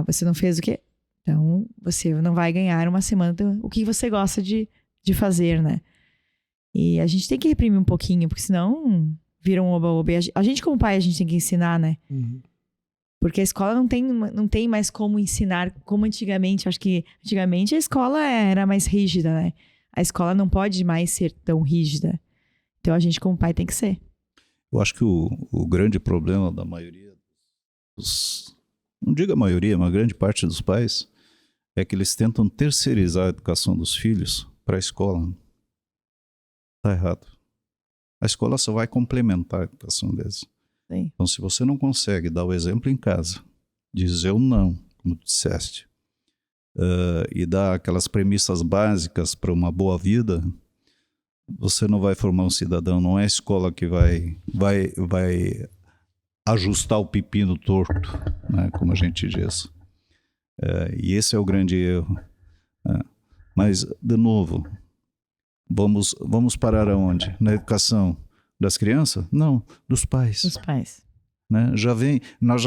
Você não fez o quê? Então você não vai ganhar uma semana o que você gosta de fazer, né? E a gente tem que reprimir um pouquinho, porque senão vira um oba-oba. A gente como pai, a gente tem que ensinar, né? Porque a escola não tem mais como ensinar como antigamente. Acho que antigamente a escola era mais rígida, né? A escola não pode mais ser tão rígida. Então a gente como pai tem que ser. Eu acho que o grande problema da maioria não digo a maioria, mas a grande parte dos pais é que eles tentam terceirizar a educação dos filhos para a escola. Está errado. A escola só vai complementar a educação deles. Sim. Então, se você não consegue dar o exemplo em casa, dizer o não, como tu disseste, e dar aquelas premissas básicas para uma boa vida, você não vai formar um cidadão. Não é a escola que vai ajustar o pepino torto, né, como a gente diz. E esse é o grande erro. Mas, de novo, vamos parar aonde? Na educação das crianças? Não, dos pais. Dos pais. Né? Nós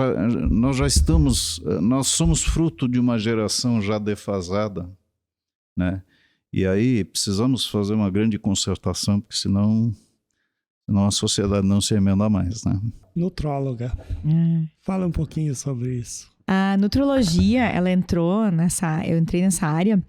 já estamos, nós somos fruto de uma geração já defasada, né? E aí precisamos fazer uma grande concertação, porque senão a sociedade não se emenda mais, né? Nutróloga. Fala um pouquinho sobre isso. A nutrologia, ela eu entrei nessa área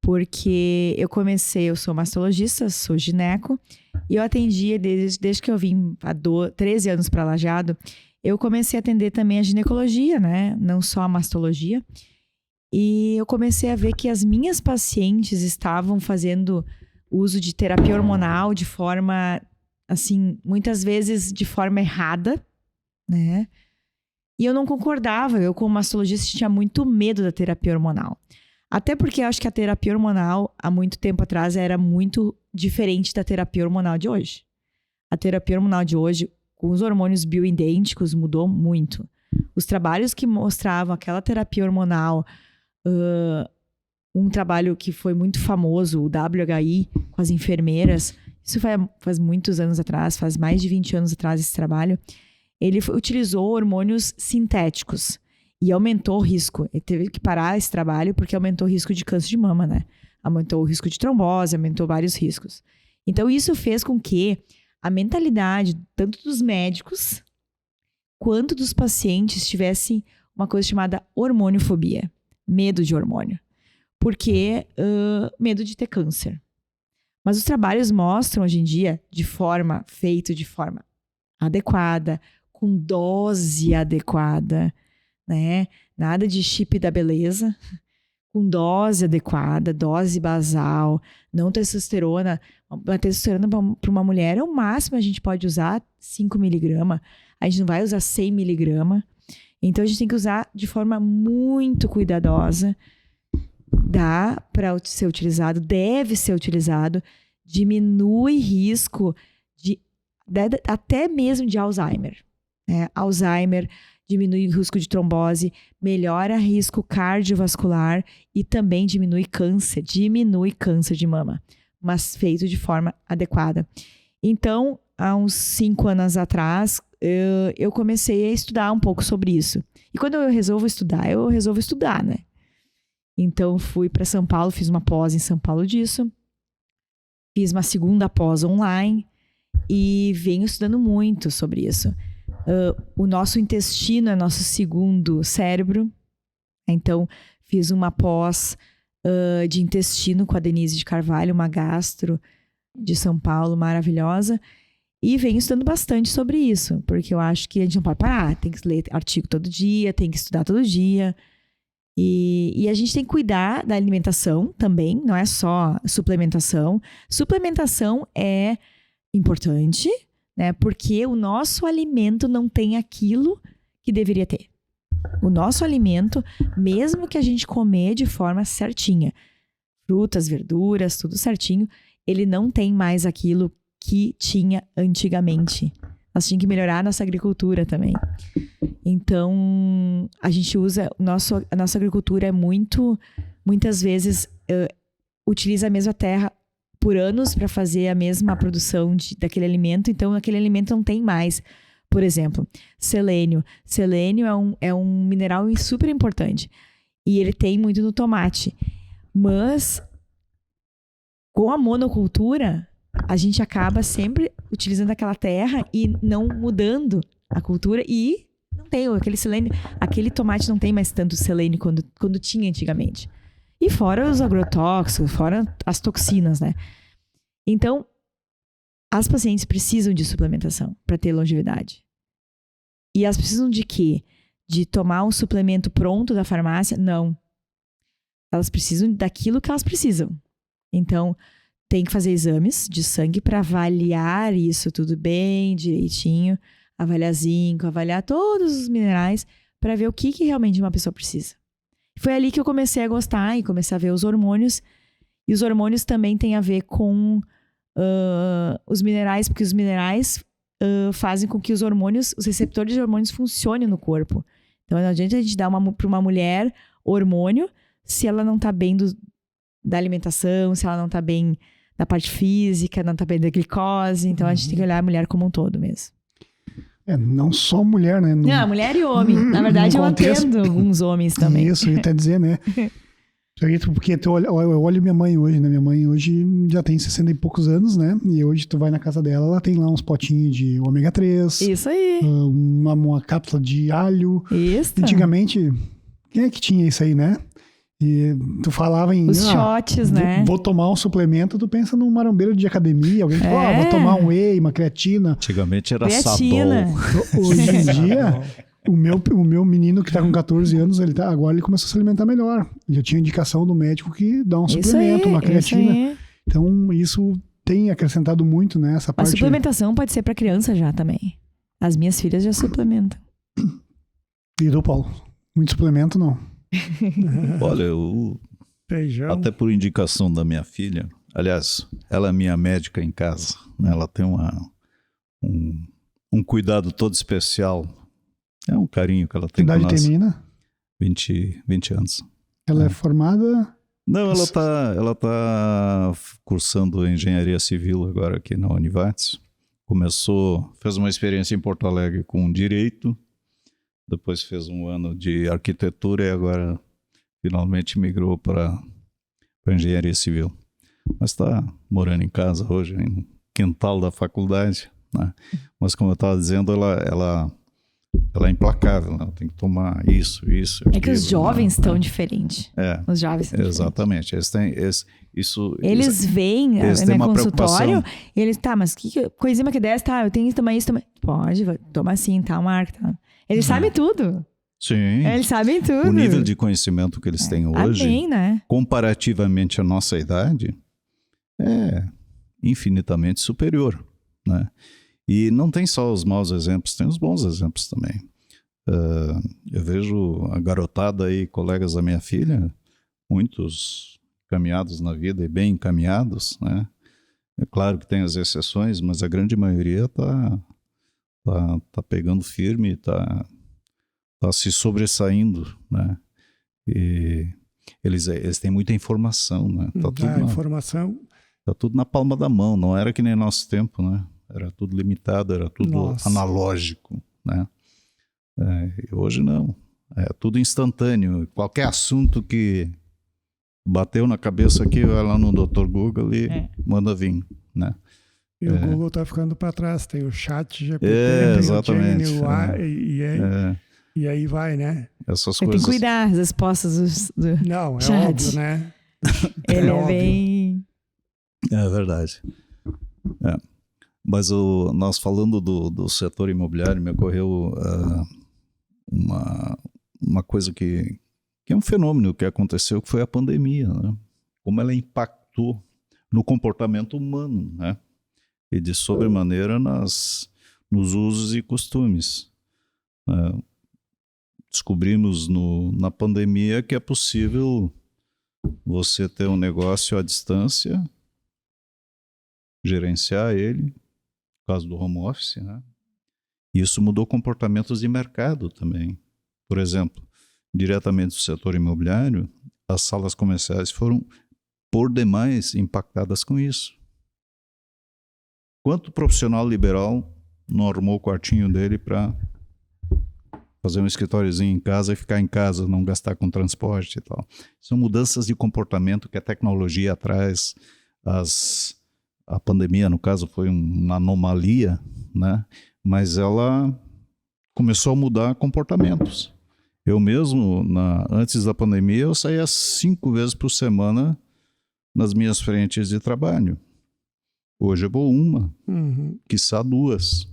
porque eu sou mastologista, sou gineco, e eu atendia desde que eu vim há 13 anos para Lajeado, eu comecei a atender também a ginecologia, né? Não só a mastologia. E eu comecei a ver que as minhas pacientes estavam fazendo uso de terapia hormonal de forma, assim, muitas vezes de forma errada, né? E eu não concordava, eu como mastologista tinha muito medo da terapia hormonal. Até porque eu acho que a terapia hormonal, há muito tempo atrás, era muito diferente da terapia hormonal de hoje. A terapia hormonal de hoje, com os hormônios bioidênticos, mudou muito. Os trabalhos que mostravam aquela terapia hormonal, um trabalho que foi muito famoso, o WHI, com as enfermeiras, isso faz muitos anos atrás, faz mais de 20 anos atrás esse trabalho, ele utilizou hormônios sintéticos e aumentou o risco. Ele teve que parar esse trabalho porque aumentou o risco de câncer de mama, né? Aumentou o risco de trombose, aumentou vários riscos. Então, isso fez com que a mentalidade, tanto dos médicos quanto dos pacientes, tivesse uma coisa chamada hormoniofobia, medo de hormônio. Porque medo de ter câncer. Mas os trabalhos mostram hoje em dia, feito de forma adequada, com dose adequada, né? Nada de chip da beleza, com dose adequada, dose basal, não testosterona. A testosterona para uma mulher, o máximo a gente pode usar 5 miligramas, a gente não vai usar 100 miligramas. Então a gente tem que usar de forma muito cuidadosa. Dá para ser utilizado, deve ser utilizado, diminui risco até mesmo de Alzheimer. Né? Alzheimer diminui o risco de trombose, melhora risco cardiovascular e também diminui câncer de mama, mas feito de forma adequada. Então, há uns 5 anos atrás, eu comecei a estudar um pouco sobre isso. E quando eu resolvo estudar, né? Então, fui para São Paulo, fiz uma pós em São Paulo disso, fiz uma segunda pós online e venho estudando muito sobre isso. O nosso intestino é nosso segundo cérebro. Então, fiz uma pós de intestino com a Denise de Carvalho, uma gastro de São Paulo, maravilhosa. E venho estudando bastante sobre isso, porque eu acho que a gente não pode parar. Tem que ler artigo todo dia, tem que estudar todo dia. E a gente tem que cuidar da alimentação também, não é só suplementação. Suplementação é importante, né? Porque o nosso alimento não tem aquilo que deveria ter. O nosso alimento, mesmo que a gente comer de forma certinha, frutas, verduras, tudo certinho, ele não tem mais aquilo que tinha antigamente. Nós tínhamos que melhorar a nossa agricultura também. Então, a gente usa, a nossa agricultura é muitas vezes, utiliza a mesma terra por anos para fazer a mesma produção daquele alimento, então aquele alimento não tem mais. Por exemplo, selênio. Selênio é um mineral super importante e ele tem muito no tomate. Mas, com a monocultura, a gente acaba sempre utilizando aquela terra e não mudando a cultura e não tem aquele selênio, aquele tomate não tem mais tanto selênio quando tinha antigamente. E fora os agrotóxicos, fora as toxinas, né? Então, as pacientes precisam de suplementação para ter longevidade. E elas precisam de quê? De tomar um suplemento pronto da farmácia? Não. Elas precisam daquilo que elas precisam. Então, tem que fazer exames de sangue para avaliar isso tudo bem direitinho. avaliar zinco, avaliar todos os minerais para ver o que realmente uma pessoa precisa. Foi ali que eu comecei a gostar e comecei a ver os hormônios. E os hormônios também têm a ver com os minerais, porque os minerais fazem com que os receptores de hormônios funcionem no corpo. Então não adianta a gente dar para uma mulher hormônio se ela não tá bem da alimentação, se ela não tá bem da parte física, não tá bem da glicose. Então a gente tem que olhar a mulher como um todo mesmo. Não só mulher, né? Não, mulher e homem. Na verdade, eu atendo alguns homens também. Isso, eu ia até dizer, né? Porque eu olho minha mãe hoje, né? Minha mãe hoje já tem 60 e poucos anos, né? E hoje tu vai na casa dela, ela tem lá uns potinhos de ômega 3. Isso aí. Uma cápsula de alho. Isso. Antigamente, quem é que tinha isso aí, né? E tu falava em... Os shots, né? Vou tomar um suplemento, tu pensa num marombeiro de academia. Alguém fala, vou tomar um whey, uma creatina. Antigamente era creatina. Sadol. Hoje em dia, o meu menino que tá com 14 anos, agora ele começou a se alimentar melhor. Já tinha indicação do médico que dá um suplemento, uma creatina. Então, isso tem acrescentado muito, né? Essa parte... A suplementação pode ser para criança já também. As minhas filhas já suplementam. E do Paulo? Muito suplemento, não. Olha, Feijão. até por indicação da minha filha, aliás, ela é minha médica em casa, né? Ela tem um cuidado todo especial, é um carinho que ela tem com nós. Que idade tem, menina? 20 anos. Ela é formada? Não, ela tá cursando engenharia civil agora aqui na Univates. Fez uma experiência em Porto Alegre com direito, depois fez um ano de arquitetura e agora finalmente migrou para engenharia civil. Mas está morando em casa hoje, no quintal da faculdade, né? Mas como eu estava dizendo, ela é implacável, né? Ela tem que tomar isso. É que os jovens estão diferentes. Os jovens são exatamente. Eles têm eles vêm no meu consultório e eles, mas que coisinha que desce, eu tenho que tomar isso também. Pode, toma assim, marca, tá. Eles sabem tudo. Sim. Eles sabem tudo. O nível de conhecimento que eles têm hoje, né? comparativamente à nossa idade, é infinitamente superior, né? E não tem só os maus exemplos, tem os bons exemplos também. Eu vejo a garotada aí, colegas da minha filha, muitos caminhados na vida e bem encaminhados, né? É claro que tem as exceções, mas a grande maioria tá pegando firme, tá se sobressaindo, né? E eles têm muita informação, né? Informação. Tá tudo na palma da mão, não era que nem nosso tempo, né? Era tudo limitado, era tudo analógico, né? E hoje não, é tudo instantâneo. Qualquer assunto que bateu na cabeça aqui, vai lá no Dr. Google e manda vir, né? E o Google está ficando para trás, tem o chat GPT, exatamente, tem o Gemini, e aí vai, né? Essas Você coisas... tem que cuidar das respostas do Não, é chat. óbvio, né? Ele é bem... É verdade. Mas nós falando do setor imobiliário, me ocorreu uma coisa que é um fenômeno que aconteceu, que foi a pandemia, né? Como ela impactou no comportamento humano, né? E de sobremaneira nos usos e costumes. Descobrimos na pandemia que é possível você ter um negócio à distância, gerenciar ele, por causa do home office, né? E isso mudou comportamentos de mercado também. Por exemplo, diretamente do setor imobiliário, as salas comerciais foram, por demais, impactadas com isso. Quanto profissional liberal não arrumou o quartinho dele para fazer um escritóriozinho em casa e ficar em casa, não gastar com transporte e tal. São mudanças de comportamento que a tecnologia traz. A pandemia, no caso, foi uma anomalia, né? Mas ela começou a mudar comportamentos. Eu mesmo, antes da pandemia, eu saía 5 vezes por semana nas minhas frentes de trabalho. Hoje eu vou uma, quiçá 2.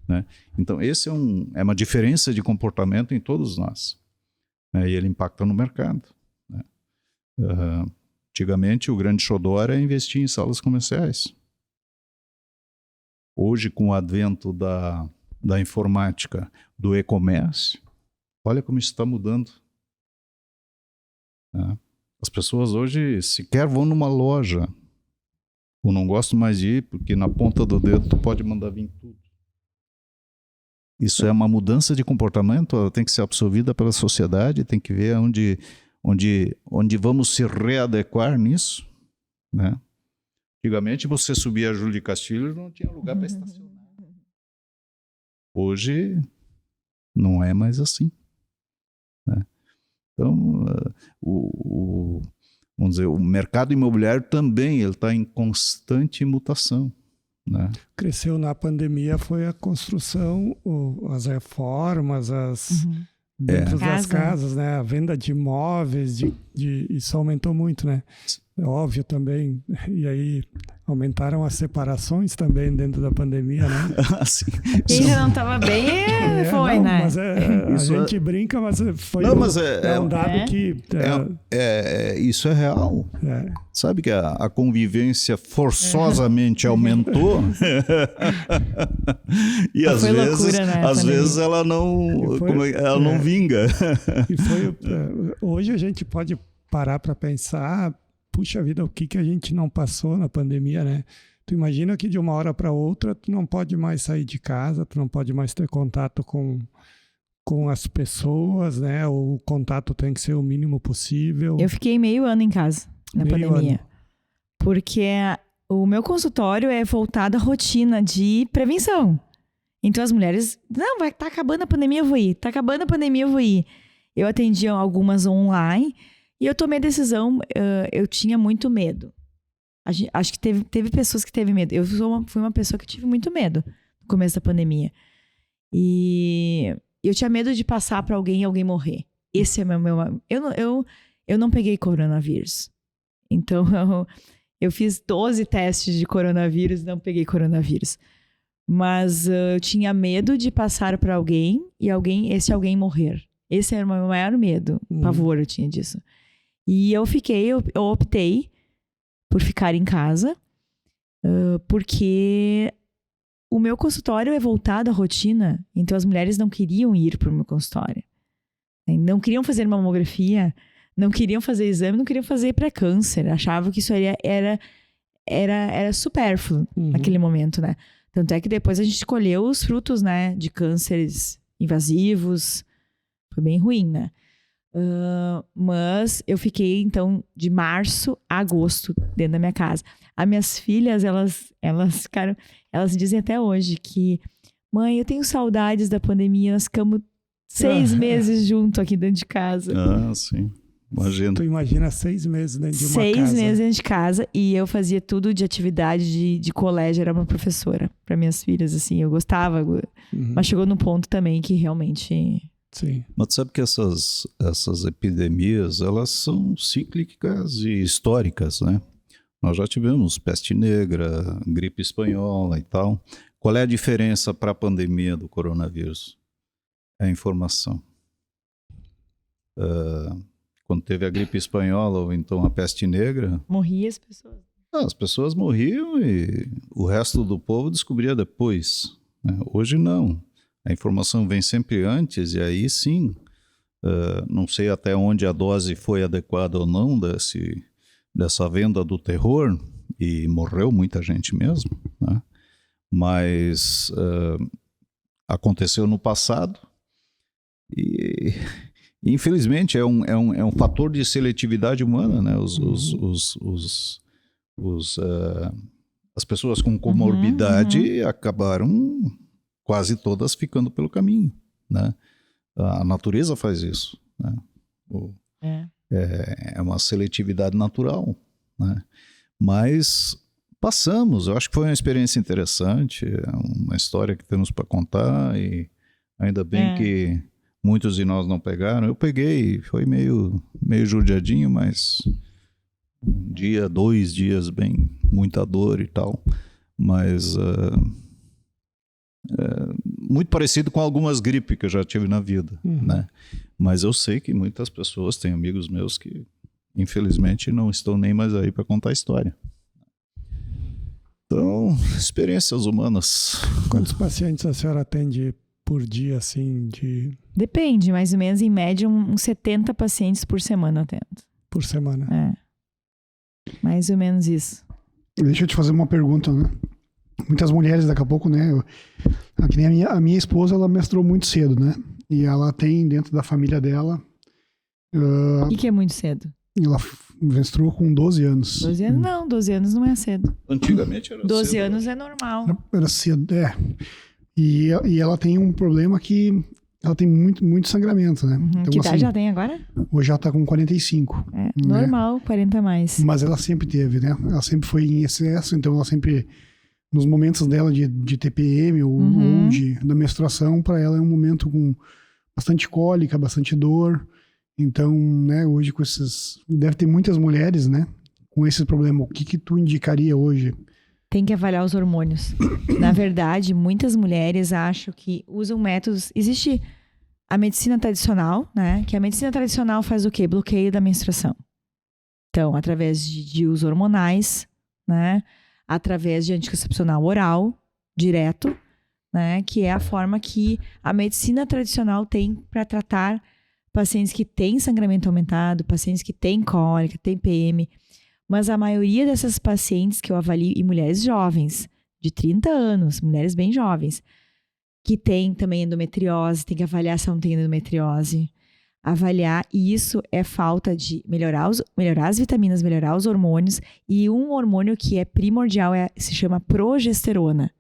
Né? Então, esse é uma diferença de comportamento em todos nós. Né? E ele impacta no mercado. Né? Antigamente, o grande xodó era investir em salas comerciais. Hoje, com o advento da da informática, do e-commerce, olha como isso está mudando. As pessoas hoje sequer vão numa loja, ou não gostam mais de ir, porque na ponta do dedo tu pode mandar vir tudo. Isso é uma mudança de comportamento, ela tem que ser absorvida pela sociedade, tem que ver onde vamos se readequar nisso, né? Antigamente você subia a Júlio de Castilhos e não tinha lugar para estacionar. Hoje não é mais assim, né? Então, vamos dizer, o mercado imobiliário também está em constante mutação, né? Cresceu na pandemia foi a construção, as reformas, dentro das casas, né? A venda de imóveis, isso aumentou muito, né? É óbvio também. E aí aumentaram as separações também dentro da pandemia, né? Assim, quem já não estava bem, foi, né? Mas a gente brinca, mas foi um dado que... isso é real. Sabe que a convivência forçosamente aumentou e às vezes, loucura, né, às vezes ela não vinga. E hoje a gente pode parar para pensar, puxa vida, o que a gente não passou na pandemia, né? Tu imagina que de uma hora para outra tu não pode mais sair de casa, tu não pode mais ter contato com as pessoas, né? O contato tem que ser o mínimo possível. Eu fiquei meio ano em casa na pandemia. Porque o meu consultório é voltado à rotina de prevenção. Então as mulheres, tá acabando a pandemia, eu vou ir. Tá acabando a pandemia, eu vou ir. Eu atendia algumas online e eu tomei a decisão, eu tinha muito medo. Acho que teve pessoas que teve medo. Eu fui uma pessoa que tive muito medo no começo da pandemia. E eu tinha medo de passar para alguém e alguém morrer. Esse é eu não peguei coronavírus. Então, eu fiz 12 testes de coronavírus e não peguei coronavírus. Mas eu tinha medo de passar para alguém e esse alguém morrer. Esse era o meu maior medo, pavor eu tinha disso. E eu optei por ficar em casa, porque o meu consultório é voltado à rotina, então as mulheres não queriam ir para o meu consultório. Não queriam fazer mamografia, não queriam fazer exame, não queriam fazer pré-câncer. Achavam que isso era supérfluo naquele momento, né? Tanto é que depois a gente colheu os frutos, né, de cânceres invasivos. Foi bem ruim, né? Mas eu fiquei, então, de março a agosto dentro da minha casa. As minhas filhas, elas dizem até hoje que, mãe, eu tenho saudades da pandemia, nós ficamos 6 meses junto aqui dentro de casa. Sim. Imagina. Tu imagina 6 meses dentro de uma 6 casa. 6 meses dentro de casa e eu fazia tudo de atividade de colégio, era uma professora para minhas filhas, assim, eu gostava. Mas chegou num ponto também que realmente... Sim. Mas sabe que essas epidemias, elas são cíclicas e históricas, né? Nós já tivemos peste negra, gripe espanhola e tal. Qual é a diferença para a pandemia do coronavírus? É a informação. Quando teve a gripe espanhola ou então a peste negra... Morria as pessoas. As pessoas morriam e o resto do povo descobria depois, né? Hoje não. A informação vem sempre antes e aí sim, não sei até onde a dose foi adequada ou não dessa venda do terror, e morreu muita gente mesmo, né? Mas aconteceu no passado e infelizmente é um fator de seletividade humana, né? As pessoas com comorbidade acabaram quase todas ficando pelo caminho, né? A natureza faz isso, né? É uma seletividade natural, né? Mas passamos, eu acho que foi uma experiência interessante, é uma história que temos para contar e ainda bem que muitos de nós não pegaram. Eu peguei, foi meio judiadinho, mas um dia, 2 dias bem, muita dor e tal, mas muito parecido com algumas gripes que eu já tive na vida, né? Mas eu sei que muitas pessoas, têm amigos meus que infelizmente não estão nem mais aí para contar a história. Então, experiências humanas. Quantos pacientes a senhora atende por dia, assim, Depende, mais ou menos, em média, uns 70 pacientes por semana eu atendo. por semana? Mais ou menos isso. Deixa eu te fazer uma pergunta, né? Muitas mulheres, daqui a pouco, né? Que nem a minha esposa, ela menstruou muito cedo, né? E ela tem dentro da família dela... O que é muito cedo? Ela menstruou com 12 anos. 12 anos? Não, 12 anos não é cedo. Antigamente era 12 cedo. anos é normal. Era cedo, E ela tem um problema que ela tem muito sangramento, né? Então, Que idade ela tem agora? Hoje ela tá com 45. É, normal, 40 a mais. Mas ela sempre teve, né? Ela sempre foi em excesso, então ela sempre... Nos momentos dela de TPM ou da menstruação, para ela é um momento com bastante cólica, bastante dor. Então, né, hoje com esses... Deve ter muitas mulheres, né, com esse problema. O que tu indicaria hoje? Tem que avaliar os hormônios. Na verdade, muitas mulheres acham que usam métodos... Existe a medicina tradicional, né? Que a medicina tradicional faz o quê? Bloqueio da menstruação. Então, através de uso hormonais, né? Através de anticoncepcional oral, direto, né? Que é a forma que a medicina tradicional tem para tratar pacientes que têm sangramento aumentado, pacientes que têm cólica, têm PM. Mas a maioria dessas pacientes que eu avalio, e mulheres jovens, de 30 anos, mulheres bem jovens, que têm também endometriose, tem que avaliar se não tem endometriose. Avaliar, e isso é falta de melhorar as vitaminas, melhorar os hormônios, e um hormônio que é primordial se chama progesterona,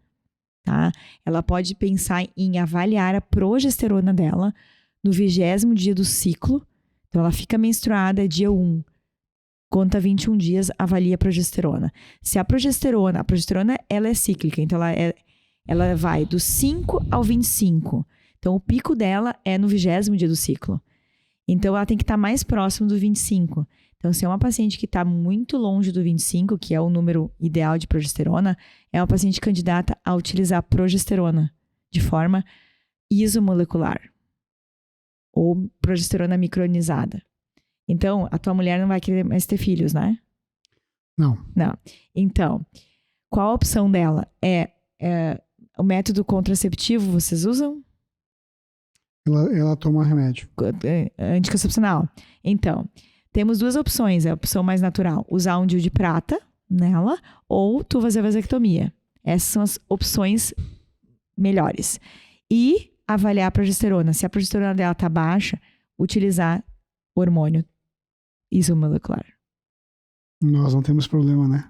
tá? Ela pode pensar em avaliar a progesterona dela no 20º dia do ciclo, então ela fica menstruada dia 1, conta 21 dias, avalia a progesterona. Se a progesterona ela é cíclica, então ela vai do 5 ao 25, então o pico dela é no 20º dia do ciclo. Então, ela tem que estar mais próximo do 25. Então, se é uma paciente que está muito longe do 25, que é o número ideal de progesterona, é uma paciente candidata a utilizar progesterona de forma isomolecular ou progesterona micronizada. Então, a tua mulher não vai querer mais ter filhos, né? Não. Então, qual a opção dela? O método contraceptivo vocês usam? Ela toma remédio. Anticoncepcional. Então, temos duas opções. A opção mais natural, usar um DIU de prata nela, ou tu fazer vasectomia. Essas são as opções melhores. E avaliar a progesterona. Se a progesterona dela tá baixa, utilizar hormônio isomolecular. Nós não temos problema, né?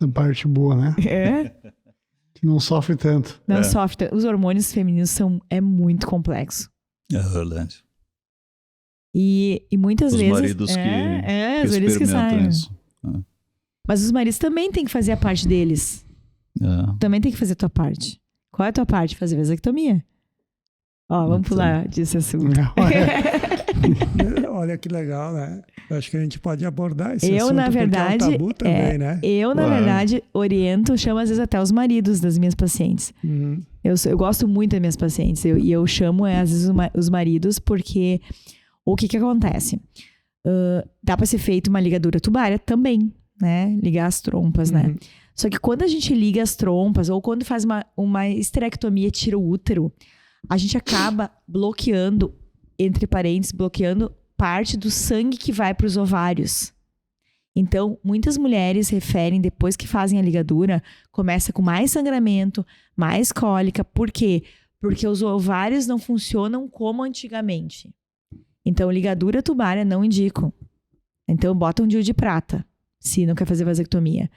Da parte boa, né? Não sofre tanto. Não sofre tanto. Os hormônios femininos é muito complexo. É verdade. E muitas vezes... Os maridos os maridos que saem. Isso. Mas os maridos também têm que fazer a parte deles. Também tem que fazer a tua parte. Qual é a tua parte? Fazer vasectomia. Vamos pular desse assunto. Olha que legal, né? Eu acho que a gente pode abordar esse assunto, na verdade, porque é um tabu também, né? Na verdade, oriento, chamo às vezes até os maridos das minhas pacientes. Eu gosto muito das minhas pacientes e eu chamo às vezes os maridos porque o que acontece? Dá para ser feita uma ligadura tubária também, né? Ligar as trompas, né? Só que quando a gente liga as trompas ou quando faz uma esterectomia, tira o útero, a gente acaba bloqueando, entre parênteses, bloqueando parte do sangue que vai para os ovários. Então, muitas mulheres referem, depois que fazem a ligadura, começa com mais sangramento, mais cólica. Por quê? Porque os ovários não funcionam como antigamente. Então, ligadura tubária não indico. Então, bota um DIU de prata, se não quer fazer vasectomia.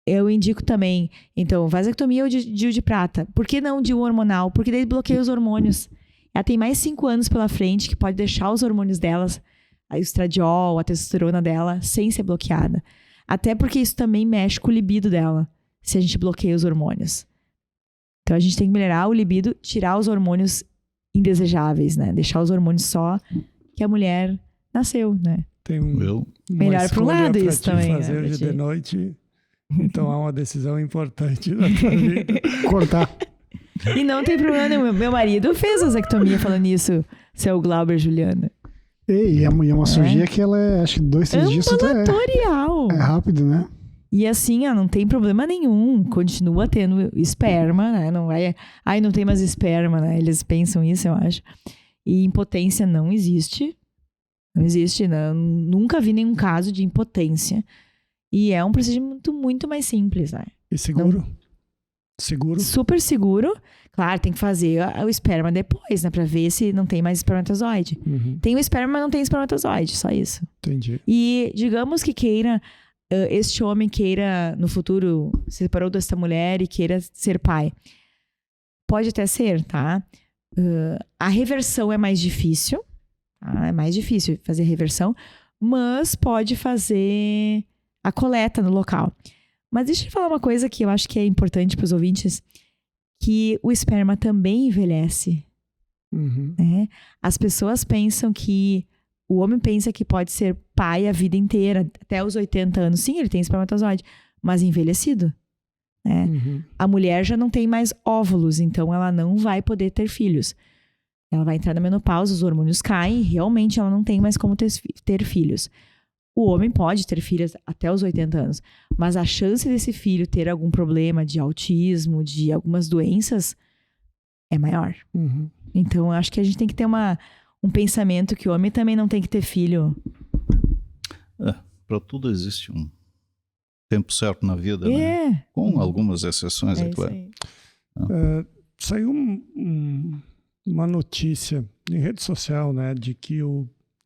Eu indico também, então, vasectomia ou DIU de prata. Por que não DIU hormonal? Porque daí bloqueia os hormônios. Ela tem mais 5 anos pela frente que pode deixar os hormônios delas, o estradiol, a testosterona dela, sem ser bloqueada. Até porque isso também mexe com o libido dela, se a gente bloqueia os hormônios. Então, a gente tem que melhorar o libido, tirar os hormônios indesejáveis, né? Deixar os hormônios só que a mulher nasceu, né? Tem melhor para um lado isso também. Fazer hoje de noite, então é uma decisão importante na tua vida. Cortar. E não tem problema nenhum. Meu marido fez vasectomia falando isso, seu Glauber Juliana. E é uma cirurgia que ela é, acho que 2, 3 dias. Ambulatorial. É rápido, né? E assim, não tem problema nenhum. Continua tendo esperma, né? Não vai... Ai, não tem mais esperma, né? Eles pensam isso, eu acho. E impotência não existe. Não existe, não. Nunca vi nenhum caso de impotência. E é um procedimento muito mais simples, né? E seguro? Seguro? Super seguro. Claro, tem que fazer o esperma depois, né? Pra ver se não tem mais espermatozoide. Tem o esperma, mas não tem espermatozoide. Só isso. Entendi. E digamos que queira... este homem queira, no futuro, se separou dessa mulher e queira ser pai. Pode até ser, tá? A reversão é mais difícil. Tá? É mais difícil fazer a reversão. Mas pode fazer a coleta no local. Mas deixa eu falar uma coisa que eu acho que é importante para os ouvintes. Que o esperma também envelhece. Né? As pessoas pensam que... O homem pensa que pode ser pai a vida inteira, até os 80 anos. Sim, ele tem espermatozoide, mas envelhecido. Né? A mulher já não tem mais óvulos, então ela não vai poder ter filhos. Ela vai entrar na menopausa, os hormônios caem e realmente ela não tem mais como ter filhos. O homem pode ter filhos até os 80 anos, mas a chance desse filho ter algum problema de autismo, de algumas doenças, é maior. Então, eu acho que a gente tem que ter um pensamento que o homem também não tem que ter filho. Para tudo existe um tempo certo na vida, né? Com algumas exceções, é claro. Saiu uma notícia em rede social, né, de que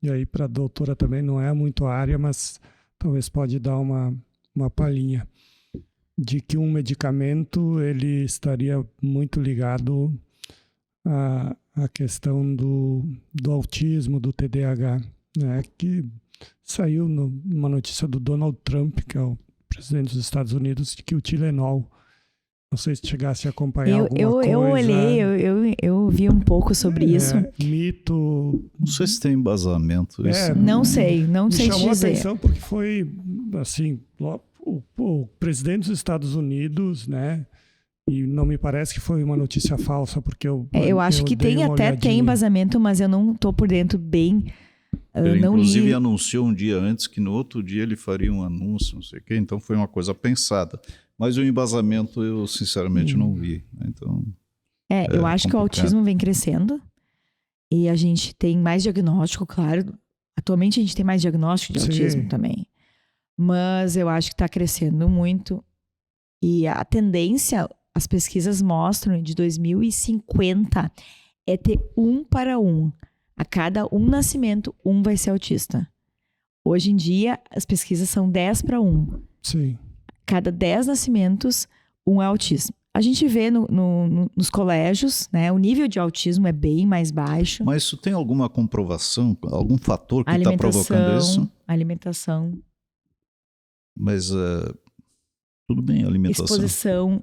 e aí para a doutora também não é muito a área, mas talvez pode dar uma palhinha, de que um medicamento ele estaria muito ligado a questão do autismo, do TDAH, né? Que saiu numa notícia do Donald Trump, que é o presidente dos Estados Unidos, de que o Tilenol, não sei se chegasse a acompanhar alguma coisa. Eu olhei, eu vi um pouco sobre isso. Mito. Não sei se tem embasamento. Isso. Não sei Me te chamou a dizer. atenção porque foi, assim, o presidente dos Estados Unidos, né? E não me parece que foi uma notícia falsa, porque eu acho que tem embasamento, mas eu não tô por dentro bem. Ele não inclusive li. anunciou um dia antes que no outro dia ele faria um anúncio, não sei o quê, então foi uma coisa pensada. Mas o embasamento eu sinceramente não vi. Então, eu acho que o autismo vem crescendo e a gente tem mais diagnóstico, claro. Atualmente a gente tem mais diagnóstico de autismo também. Mas eu acho que está crescendo muito. E a tendência, as pesquisas mostram, de 2050, é ter 1 para 1. A cada um nascimento, um vai ser autista. Hoje em dia, as pesquisas são 10 para 1. Sim. Cada 10 nascimentos, um é autismo. A gente vê nos colégios, né? O nível de autismo é bem mais baixo. Mas isso tem alguma comprovação? Algum fator que está provocando isso? Alimentação. Mas tudo bem, alimentação. Exposição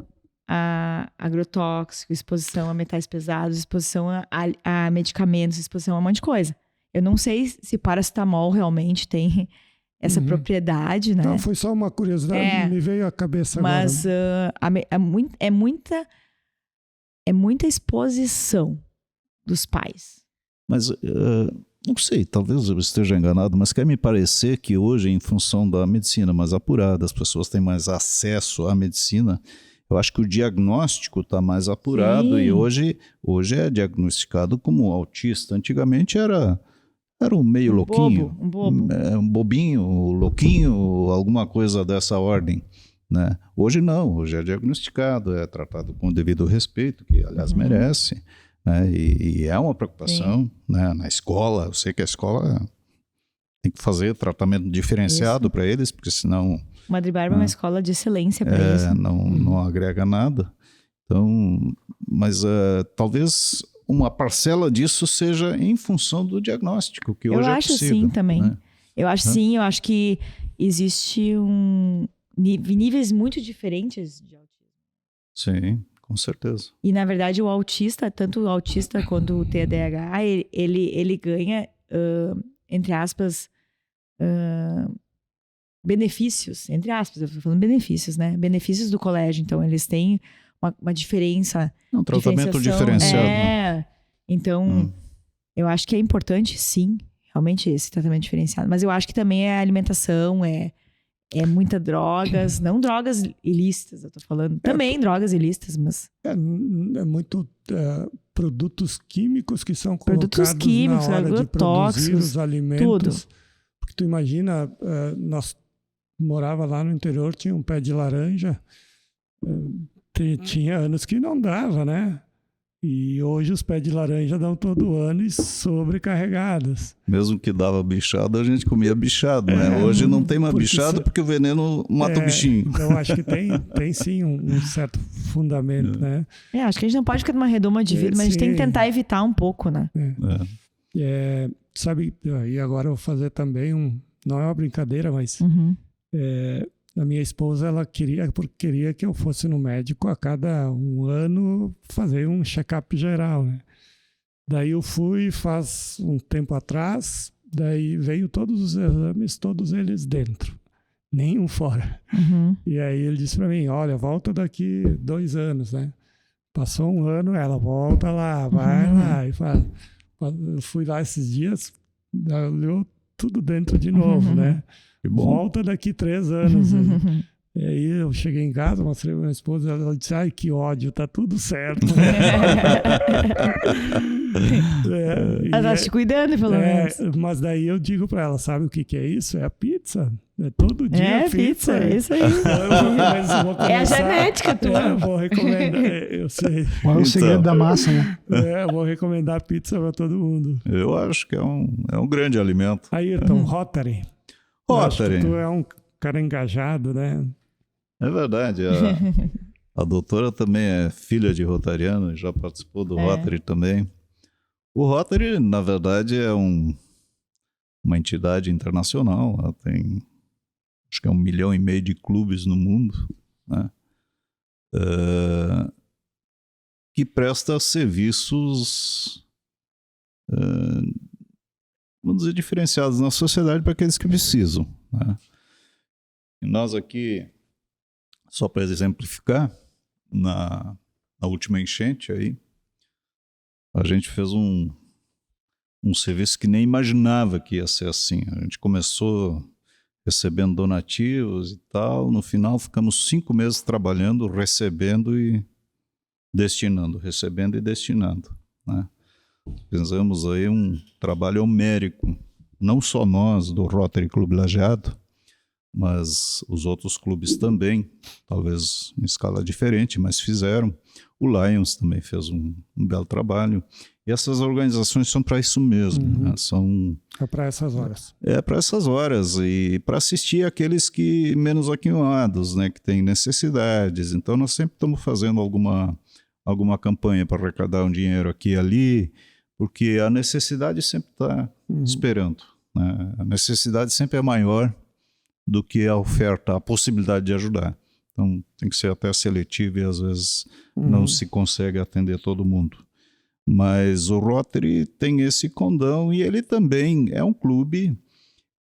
a agrotóxico, exposição a metais pesados, exposição a medicamentos, exposição a um monte de coisa. Eu não sei se paracetamol realmente tem essa propriedade, né? Não, foi só uma curiosidade, me veio à cabeça agora. Mas é muita exposição dos pais. Mas não sei, talvez eu esteja enganado, mas quer me parecer que hoje, em função da medicina mais apurada, as pessoas têm mais acesso à medicina. Eu acho que o diagnóstico está mais apurado. Sim. E hoje é diagnosticado como autista. Antigamente era um meio louquinho, um bobo. Um bobinho, louquinho, alguma coisa dessa ordem, né? Hoje não, hoje é diagnosticado, é tratado com o devido respeito, que aliás merece, né? E é uma preocupação, né? Na escola, eu sei que a escola tem que fazer tratamento diferenciado para eles, porque senão... Madre Bárbara é uma escola de excelência para isso. Não agrega nada. Então, mas talvez uma parcela disso seja em função do diagnóstico, que hoje é possível. Eu acho sim também. Né? Eu acho sim, eu acho que existe níveis muito diferentes de autismo. Sim, com certeza. E na verdade o autista, tanto o autista quanto o TDAH, ele ganha, entre aspas, benefícios, entre aspas, eu tô falando benefícios, né? Benefícios do colégio. Então, eles têm uma diferença. Um tratamento diferenciado. Então, eu acho que é importante, sim, realmente esse tratamento diferenciado. Mas eu acho que também é a alimentação, é É muita drogas, não drogas ilícitas, eu tô falando. Também drogas ilícitas, mas... É muito produtos químicos que são Produtos colocados químicos, na hora de produzir agrotóxicos, os alimentos. tudo. Porque tu imagina, nós morava lá no interior, tinha um pé de laranja, tinha anos que não dava, né? E hoje os pés de laranja dão todo ano e sobrecarregados. Mesmo que dava bichado, a gente comia bichado, né? Hoje não tem mais bichado porque o veneno mata o bichinho. Então acho que tem sim um certo fundamento, né? Acho que a gente não pode ficar numa redoma de vida, mas a gente tem que tentar evitar um pouco, né? Sabe, e agora eu vou fazer também não é uma brincadeira, mas a minha esposa, ela queria que eu fosse no médico a cada um ano fazer um check-up geral, né? Daí eu fui faz um tempo atrás, daí veio todos os exames, todos eles dentro, nenhum fora. E aí ele disse para mim, olha, volta daqui 2 anos, né? Passou um ano, ela volta lá, vai lá. E fala, eu fui lá esses dias, olhou tudo dentro de novo, né? Volta daqui 3 anos. E aí eu cheguei em casa, mostrei pra minha esposa, ela disse, ai, que ódio, tá tudo certo. Ela tá te cuidando, pelo menos. Mas daí eu digo pra ela, sabe o que é isso? É a pizza. É todo dia pizza. É isso aí. É a genética tua. Eu vou recomendar, eu sei. Qual é o segredo da massa, né? Eu vou recomendar pizza pra todo mundo. Eu acho que é um grande alimento. Ayrton, Rotary. Rotary. Tu é um cara engajado, né? É verdade. A doutora também é filha de rotariano, já participou do Rotary também. O Rotary, na verdade, é uma entidade internacional. Ela tem, acho que é 1,5 milhão de clubes no mundo, né? Que presta serviços, vamos dizer, diferenciados na sociedade para aqueles que precisam, né? E nós aqui, só para exemplificar, na última enchente aí, a gente fez um serviço que nem imaginava que ia ser assim. A gente começou recebendo donativos e tal, no final ficamos 5 meses trabalhando, recebendo e destinando, recebendo e destinando, né? Fizemos aí um trabalho homérico, não só nós do Rotary Clube Lajeado, mas os outros clubes também, talvez em escala diferente, mas fizeram. O Lions também fez um belo trabalho. E essas organizações são para isso mesmo, né? É para essas horas. É para essas horas e para assistir aqueles que menos aquinhoados, né? Que têm necessidades. Então nós sempre estamos fazendo alguma campanha para arrecadar um dinheiro aqui e ali, porque a necessidade sempre está esperando, né? A necessidade sempre é maior do que a oferta, a possibilidade de ajudar. Então tem que ser até seletivo e às vezes não se consegue atender todo mundo. Mas o Rotary tem esse condão e ele também é um clube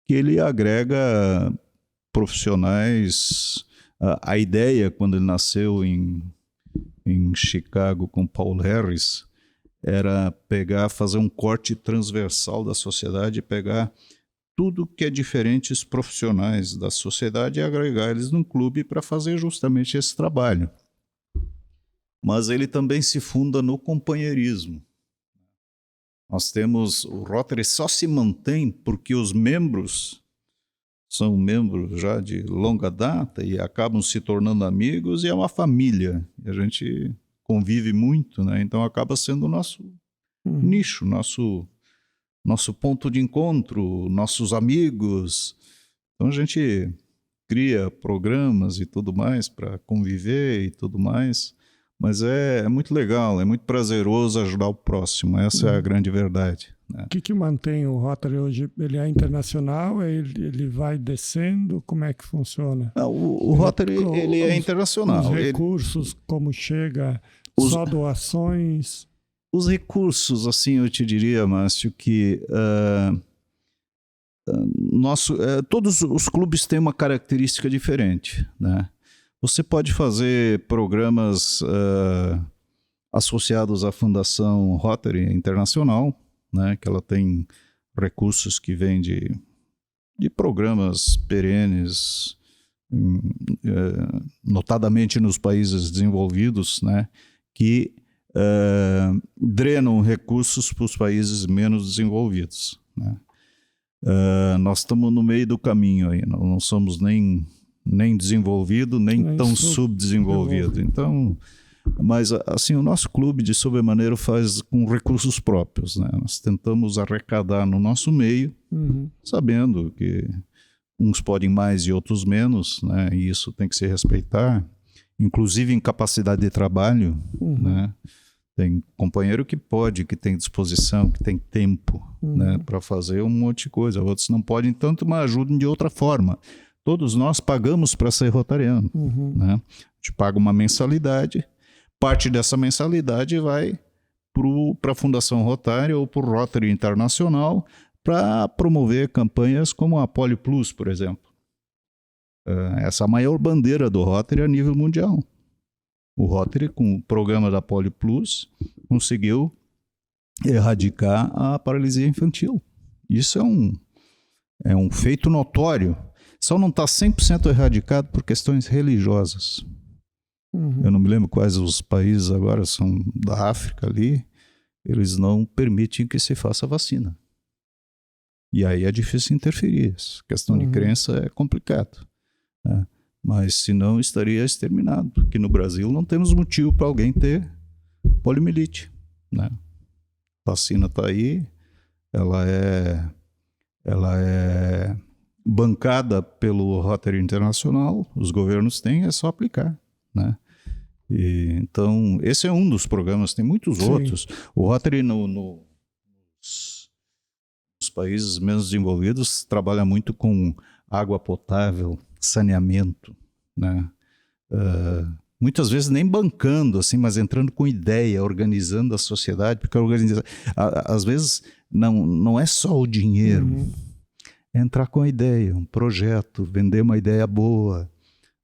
que ele agrega profissionais. A ideia, quando ele nasceu em Chicago com Paul Harris, era fazer um corte transversal da sociedade, pegar tudo que é diferentes profissionais da sociedade e agregar eles num clube para fazer justamente esse trabalho. Mas ele também se funda no companheirismo. Nós temos, o Rotary só se mantém porque os membros são membros já de longa data e acabam se tornando amigos e é uma família. E a gente convive muito, né? Então acaba sendo o nosso nicho, nosso ponto de encontro, nossos amigos. Então a gente cria programas e tudo mais para conviver e tudo mais, mas é muito legal, é muito prazeroso ajudar o próximo, essa é a grande verdade, né? O que mantém o Rotary hoje? Ele é internacional, ele vai descendo, como é que funciona? O Rotary ele é internacional. Os recursos, como chega, só doações? Os recursos, assim, eu te diria, Márcio, que todos os clubes têm uma característica diferente, né? Você pode fazer programas associados à Fundação Rotary Internacional, né? Que ela tem recursos que vêm de programas perenes, notadamente nos países desenvolvidos, né, que drenam recursos para os países menos desenvolvidos, né. Nós estamos no meio do caminho aí, não somos nem desenvolvido, nem tão subdesenvolvido. Então, mas assim, o nosso clube de sobremaneira faz com recursos próprios, né? Nós tentamos arrecadar no nosso meio, sabendo que uns podem mais e outros menos, né? E isso tem que se respeitar, inclusive em capacidade de trabalho, né? Tem companheiro que pode, que tem disposição, que tem tempo, né, para fazer um monte de coisa. Outros não podem tanto, mas ajudam de outra forma. Todos nós pagamos para ser rotariano, né? A gente paga uma mensalidade, parte dessa mensalidade vai para a Fundação Rotária ou para o Rotary Internacional para promover campanhas como a Poli Plus, por exemplo. Essa é a maior bandeira do Rotary a nível mundial. O Rotary, com o programa da Poli Plus, conseguiu erradicar a paralisia infantil. Isso é um feito notório. Só não está 100% erradicado por questões religiosas. Eu não me lembro quais os países agora, são da África ali, eles não permitem que se faça vacina. E aí é difícil interferir. Essa questão de crença é complicado, né? Mas senão estaria exterminado. Porque no Brasil não temos motivo para alguém ter poliomielite, né? A vacina está aí, ela é bancada pelo Rotary Internacional, os governos têm, é só aplicar, né? E, então, esse é um dos programas, tem muitos outros. O Rotary nos países menos desenvolvidos trabalha muito com água potável, saneamento, né? Muitas vezes nem bancando, assim, mas entrando com ideia, organizando a sociedade, porque às vezes não é só o dinheiro, é entrar com a ideia, um projeto, vender uma ideia boa,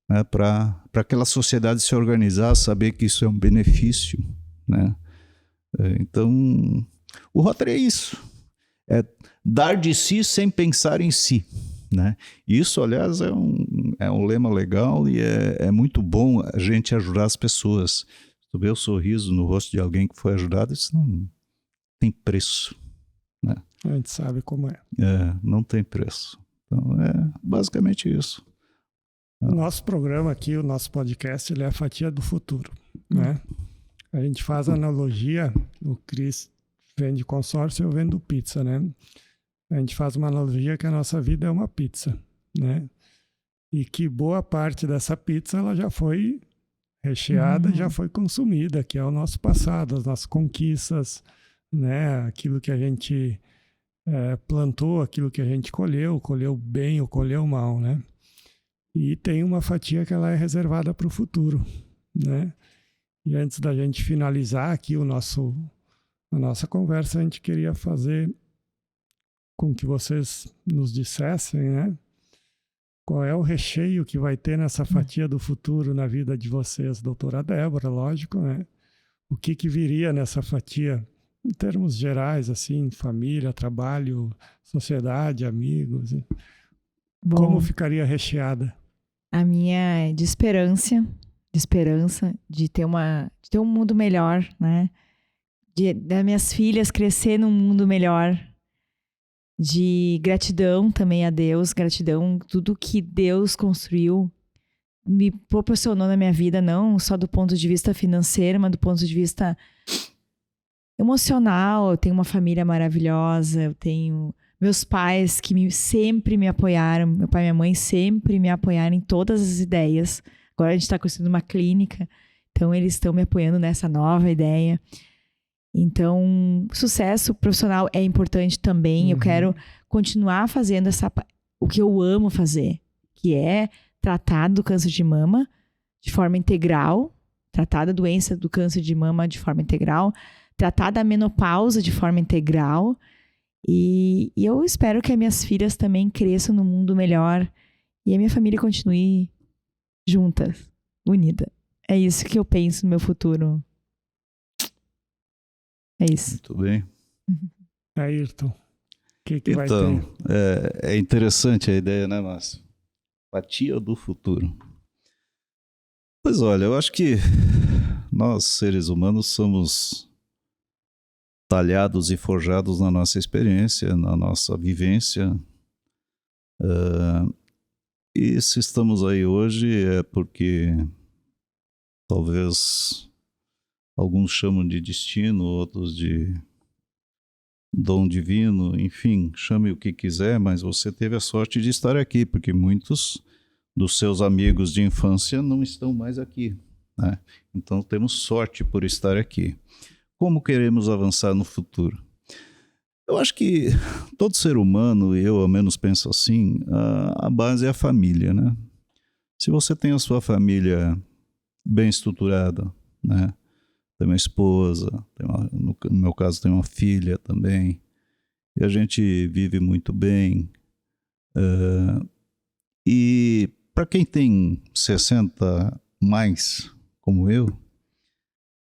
né, para aquela sociedade se organizar, saber que isso é um benefício, né? Então, o Rotary é isso, é dar de si sem pensar em si, né? Isso, aliás, é um lema legal e é muito bom a gente ajudar as pessoas. Tu vê o sorriso no rosto de alguém que foi ajudado, isso não tem preço, né? A gente sabe como é. Não tem preço. Então, é basicamente isso. O nosso programa aqui, o nosso podcast, ele é a fatia do futuro, né? A gente faz analogia, o Cris vende consórcio, eu vendo pizza, né? A gente faz uma analogia que a nossa vida é uma pizza, né? E que boa parte dessa pizza ela já foi recheada, já foi consumida, que é o nosso passado, as nossas conquistas, né? Aquilo que a gente plantou, aquilo que a gente colheu bem ou colheu mal, né? E tem uma fatia que ela é reservada para o futuro, né? E antes da gente finalizar aqui a nossa conversa, a gente queria fazer com que vocês nos dissessem, né? Qual é o recheio que vai ter nessa fatia do futuro na vida de vocês, doutora Débora, lógico, né? O que viria nessa fatia, em termos gerais, assim, família, trabalho, sociedade, amigos? Bom, como ficaria recheada? A minha é de esperança de ter um mundo melhor, né? Das minhas filhas crescer num mundo melhor, de gratidão também a Deus, gratidão, tudo que Deus construiu me proporcionou na minha vida, não só do ponto de vista financeiro, mas do ponto de vista emocional. Eu tenho uma família maravilhosa, eu tenho meus pais que sempre me apoiaram, meu pai e minha mãe sempre me apoiaram em todas as ideias. Agora a gente está construindo uma clínica, então eles estão me apoiando nessa nova ideia. Então, sucesso profissional é importante também. Eu quero continuar fazendo o que eu amo fazer, que é tratar do câncer de mama de forma integral, tratar da doença do câncer de mama de forma integral, tratar da menopausa de forma integral. E eu espero que as minhas filhas também cresçam num mundo melhor e a minha família continue juntas, unida. É isso que eu penso no meu futuro. É isso. Muito bem. Ayrton, o que vai ter? Então, é interessante a ideia, né, Márcio? Fatia do futuro. Pois olha, eu acho que nós, seres humanos, somos talhados e forjados na nossa experiência, na nossa vivência. E se estamos aí hoje é porque talvez alguns chamam de destino, outros de dom divino, enfim, chame o que quiser, mas você teve a sorte de estar aqui, porque muitos dos seus amigos de infância não estão mais aqui, né? Então temos sorte por estar aqui. Como queremos avançar no futuro? Eu acho que todo ser humano, eu ao menos penso assim, a base é a família, né? Se você tem a sua família bem estruturada, né? Tem uma esposa, no meu caso tem uma filha também, e a gente vive muito bem. E para quem tem 60 mais, como eu,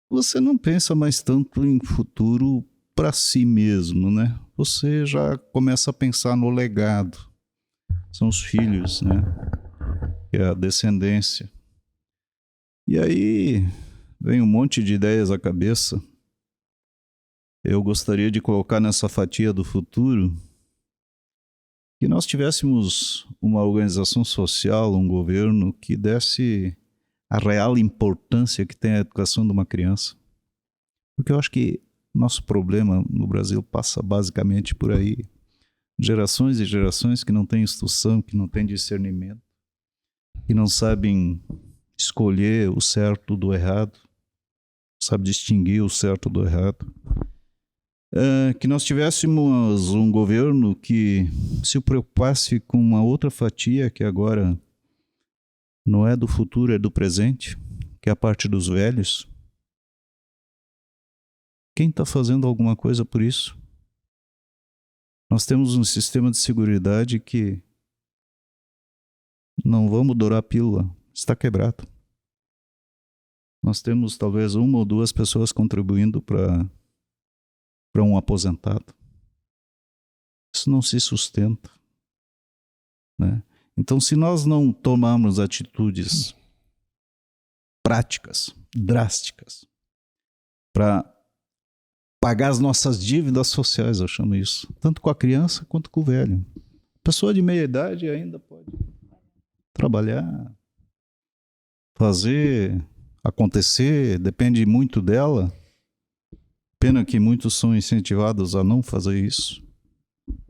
você não pensa mais tanto em futuro para si mesmo, né? Você já começa a pensar no legado. São os filhos, né? Que é a descendência. E aí vem um monte de ideias à cabeça. Eu gostaria de colocar nessa fatia do futuro que nós tivéssemos uma organização social, um governo que desse a real importância que tem a educação de uma criança. Porque eu acho que nosso problema no Brasil passa basicamente por aí. Gerações e gerações que não têm instrução, que não têm discernimento, que não sabem escolher o certo do errado, sabe distinguir o certo do errado. Que nós tivéssemos um governo que se preocupasse com uma outra fatia que agora não é do futuro, é do presente, que é a parte dos velhos. Quem está fazendo alguma coisa por isso? Nós temos um sistema de seguridade que não vamos dourar a pílula, está quebrado. Nós temos talvez uma ou duas pessoas contribuindo para um aposentado. Isso não se sustenta, né? Então, se nós não tomarmos atitudes práticas, drásticas, para pagar as nossas dívidas sociais, eu chamo isso, tanto com a criança quanto com o velho. Pessoa de meia idade ainda pode trabalhar, fazer acontecer, depende muito dela. Pena que muitos são incentivados a não fazer isso.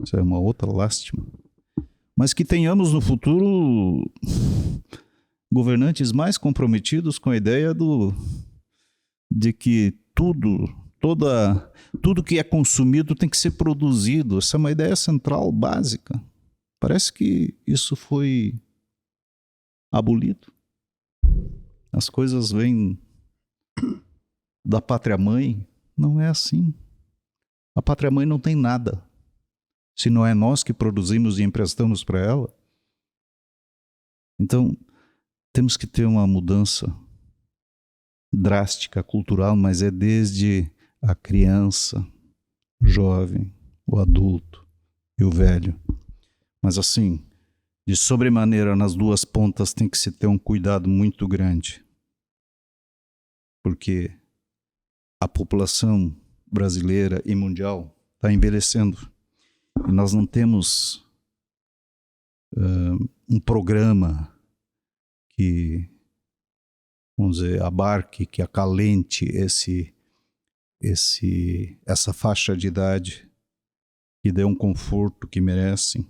Isso é uma outra lástima. Mas que tenhamos no futuro governantes mais comprometidos com a ideia de que tudo que é consumido tem que ser produzido. Essa é uma ideia central, básica. Parece que isso foi abolido. As coisas vêm da pátria-mãe. Não é assim. A pátria-mãe não tem nada. Se não é nós que produzimos e emprestamos para ela. Então, temos que ter uma mudança drástica, cultural, mas é desde a criança, o jovem, o adulto e o velho. Mas assim, de sobremaneira, nas duas pontas tem que se ter um cuidado muito grande. Porque a população brasileira e mundial está envelhecendo. E nós não temos um programa que, vamos dizer, abarque, que acalente essa faixa de idade, que dê um conforto que merecem.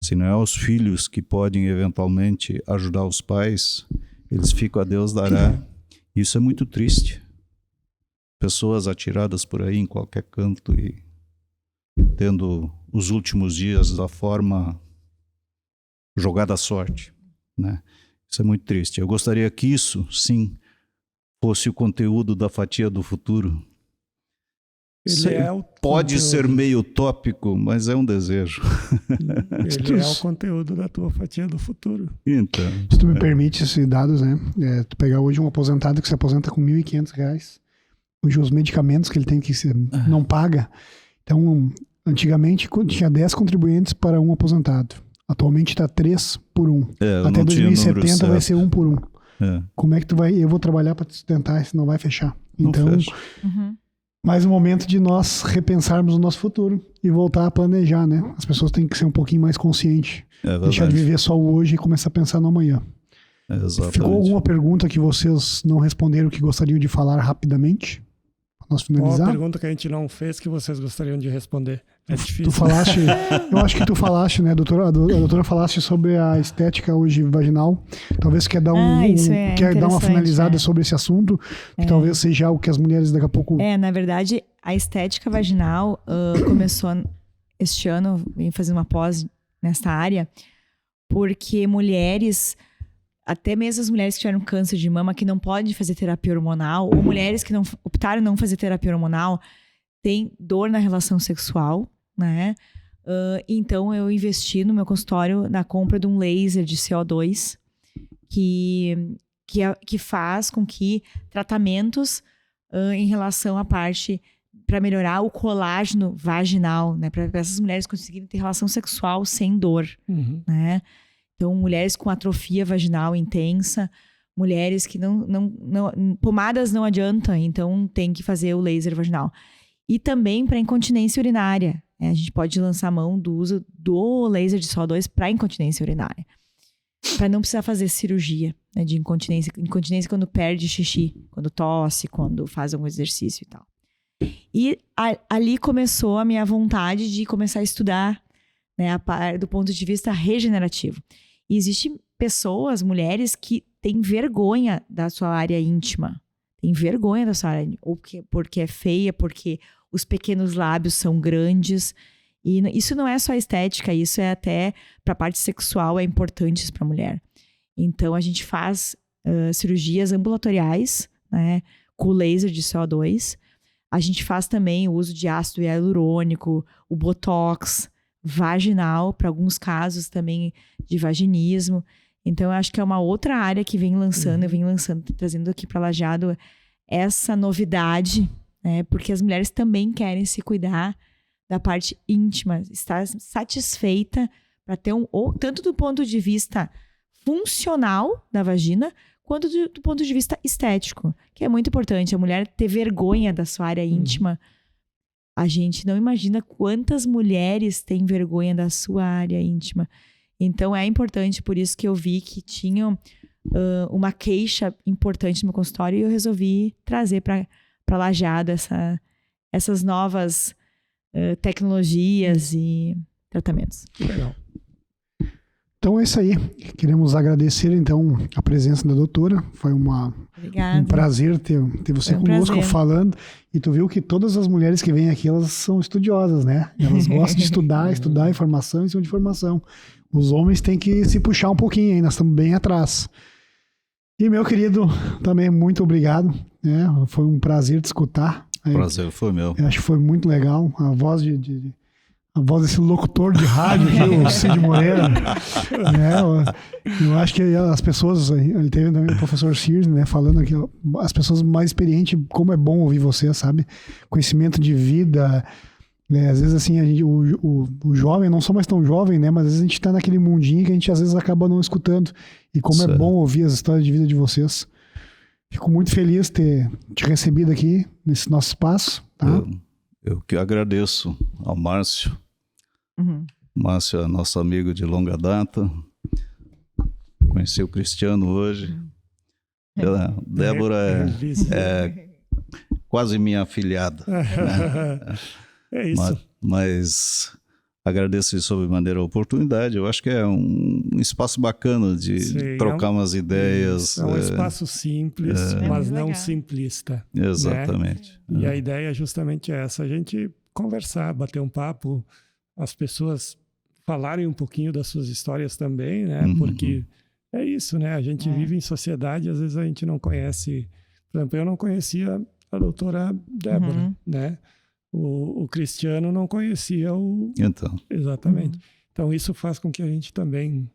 Se não é os filhos que podem eventualmente ajudar os pais, eles ficam a Deus dará. Isso é muito triste. Pessoas atiradas por aí em qualquer canto e tendo os últimos dias da forma jogada à sorte, né? Isso é muito triste. Eu gostaria que isso, sim, fosse o conteúdo da fatia do futuro. Pode ser meio utópico, mas é um desejo. Ele é o conteúdo da tua fatia do futuro. Então, se tu me permite esses dados, né? Tu pegar hoje um aposentado que se aposenta com R$ 1.500, hoje os medicamentos que ele tem que não paga. Então, antigamente tinha 10 contribuintes para um aposentado. Atualmente está 3 por 1. Eu Até não tinha o número 2070 vai ser 1 por 1. Como é que tu vai... Eu vou trabalhar para te sustentar, senão vai fechar. Então, não fecha. mais um momento de nós repensarmos o nosso futuro e voltar a planejar, né? As pessoas têm que ser um pouquinho mais conscientes. Deixar de viver só o hoje e começar a pensar no amanhã. Exatamente. Ficou alguma pergunta que vocês não responderam que gostariam de falar rapidamente? Para nós finalizar? Qual a pergunta que a gente não fez que vocês gostariam de responder? É difícil. Tu falaste, eu acho que tu falaste, né, doutora? A doutora falaste sobre a estética hoje vaginal. Talvez quer dar quer dar uma finalizada sobre esse assunto, que talvez seja algo que as mulheres daqui a pouco... Na verdade, a estética vaginal começou este ano, vim fazer uma pós nessa área, porque mulheres, até mesmo as mulheres que tiveram câncer de mama, que não podem fazer terapia hormonal, ou mulheres que não optaram não fazer terapia hormonal, têm dor na relação sexual, né? Então, eu investi no meu consultório na compra de um laser de CO2 que faz com que tratamentos em relação à parte para melhorar o colágeno vaginal, né? Para essas mulheres conseguirem ter relação sexual sem dor, né? Então, mulheres com atrofia vaginal intensa, mulheres que pomadas não adiantam, então tem que fazer o laser vaginal. E também para incontinência urinária. A gente pode lançar mão do uso do laser de CO2 para incontinência urinária. Para não precisar fazer cirurgia, né, de incontinência. Incontinência quando perde xixi, quando tosse, quando faz algum exercício e tal. E ali começou a minha vontade de começar a estudar, né, do ponto de vista regenerativo. E existem pessoas, mulheres, que têm vergonha da sua área íntima. Tem vergonha da sua área, ou porque é feia, porque os pequenos lábios são grandes. E isso não é só estética, isso é até para a parte sexual, é importante para a mulher. Então, a gente faz cirurgias ambulatoriais, né, com laser de CO2. A gente faz também o uso de ácido hialurônico, o botox vaginal, para alguns casos também de vaginismo. Então, eu acho que é uma outra área que vem lançando, trazendo aqui para Lajeado essa novidade, né? Porque as mulheres também querem se cuidar da parte íntima, estar satisfeita para ter tanto do ponto de vista funcional da vagina, quanto do ponto de vista estético, que é muito importante. A mulher ter vergonha da sua área íntima. A gente não imagina quantas mulheres têm vergonha da sua área íntima. Então, é importante, por isso que eu vi que tinham uma queixa importante no meu consultório e eu resolvi trazer para Lajeado essas novas tecnologias e tratamentos. Legal. Então é isso aí. Queremos agradecer, então, a presença da doutora. Foi um prazer ter você conosco falando. E tu viu que todas as mulheres que vêm aqui, elas são estudiosas, né? Elas gostam de estudar informação em cima de informação. Os homens têm que se puxar um pouquinho, hein? Nós estamos bem atrás. E, meu querido, também muito obrigado. Né? Foi um prazer te escutar. O prazer foi meu. Eu acho que foi muito legal. A voz desse locutor de rádio aqui, o Cid Moreira. Né? Eu acho que as pessoas... Ele teve também o professor Sears, né, falando aqui, as pessoas mais experientes, como é bom ouvir você, sabe? Conhecimento de vida... Às vezes, assim, o jovem, não sou mais tão jovem, né? Mas às vezes a gente tá naquele mundinho que a gente às vezes acaba não escutando. E como é bom ouvir as histórias de vida de vocês. Fico muito feliz de ter te recebido aqui nesse nosso espaço. Tá? Eu que agradeço ao Márcio. Márcio é nosso amigo de longa data. Conheci o Cristiano hoje. Débora é quase minha afilhada. Né? É isso. Mas agradeço de sobremaneira a oportunidade. Eu acho que é um espaço bacana de trocar umas ideias. É um espaço simples, mas não legal. Simplista. Exatamente. Né? E a ideia é justamente essa, a gente conversar, bater um papo, as pessoas falarem um pouquinho das suas histórias também, né? Porque é isso, né? A gente vive em sociedade, às vezes a gente não conhece... Por exemplo, eu não conhecia a doutora Débora, né? O Cristiano não conhecia o... Então. Exatamente. Então, isso faz com que a gente também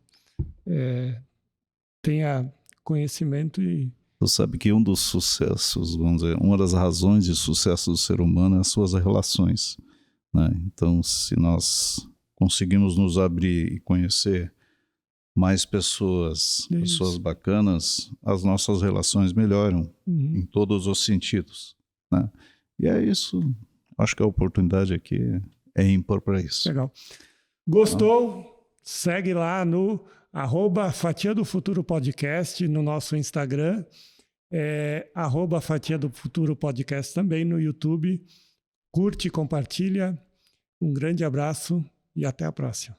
tenha conhecimento e... Você sabe que um dos sucessos, vamos dizer, uma das razões de sucesso do ser humano é as suas relações. Né? Então, se nós conseguimos nos abrir e conhecer mais pessoas, pessoas bacanas, as nossas relações melhoram em todos os sentidos, né? E é isso. Acho que a oportunidade aqui é ímpar para isso. Legal. Gostou? Segue lá no @Fatia do Futuro Podcast no nosso Instagram, @Fatia do Futuro Podcast também no YouTube. Curte, compartilha. Um grande abraço e até a próxima.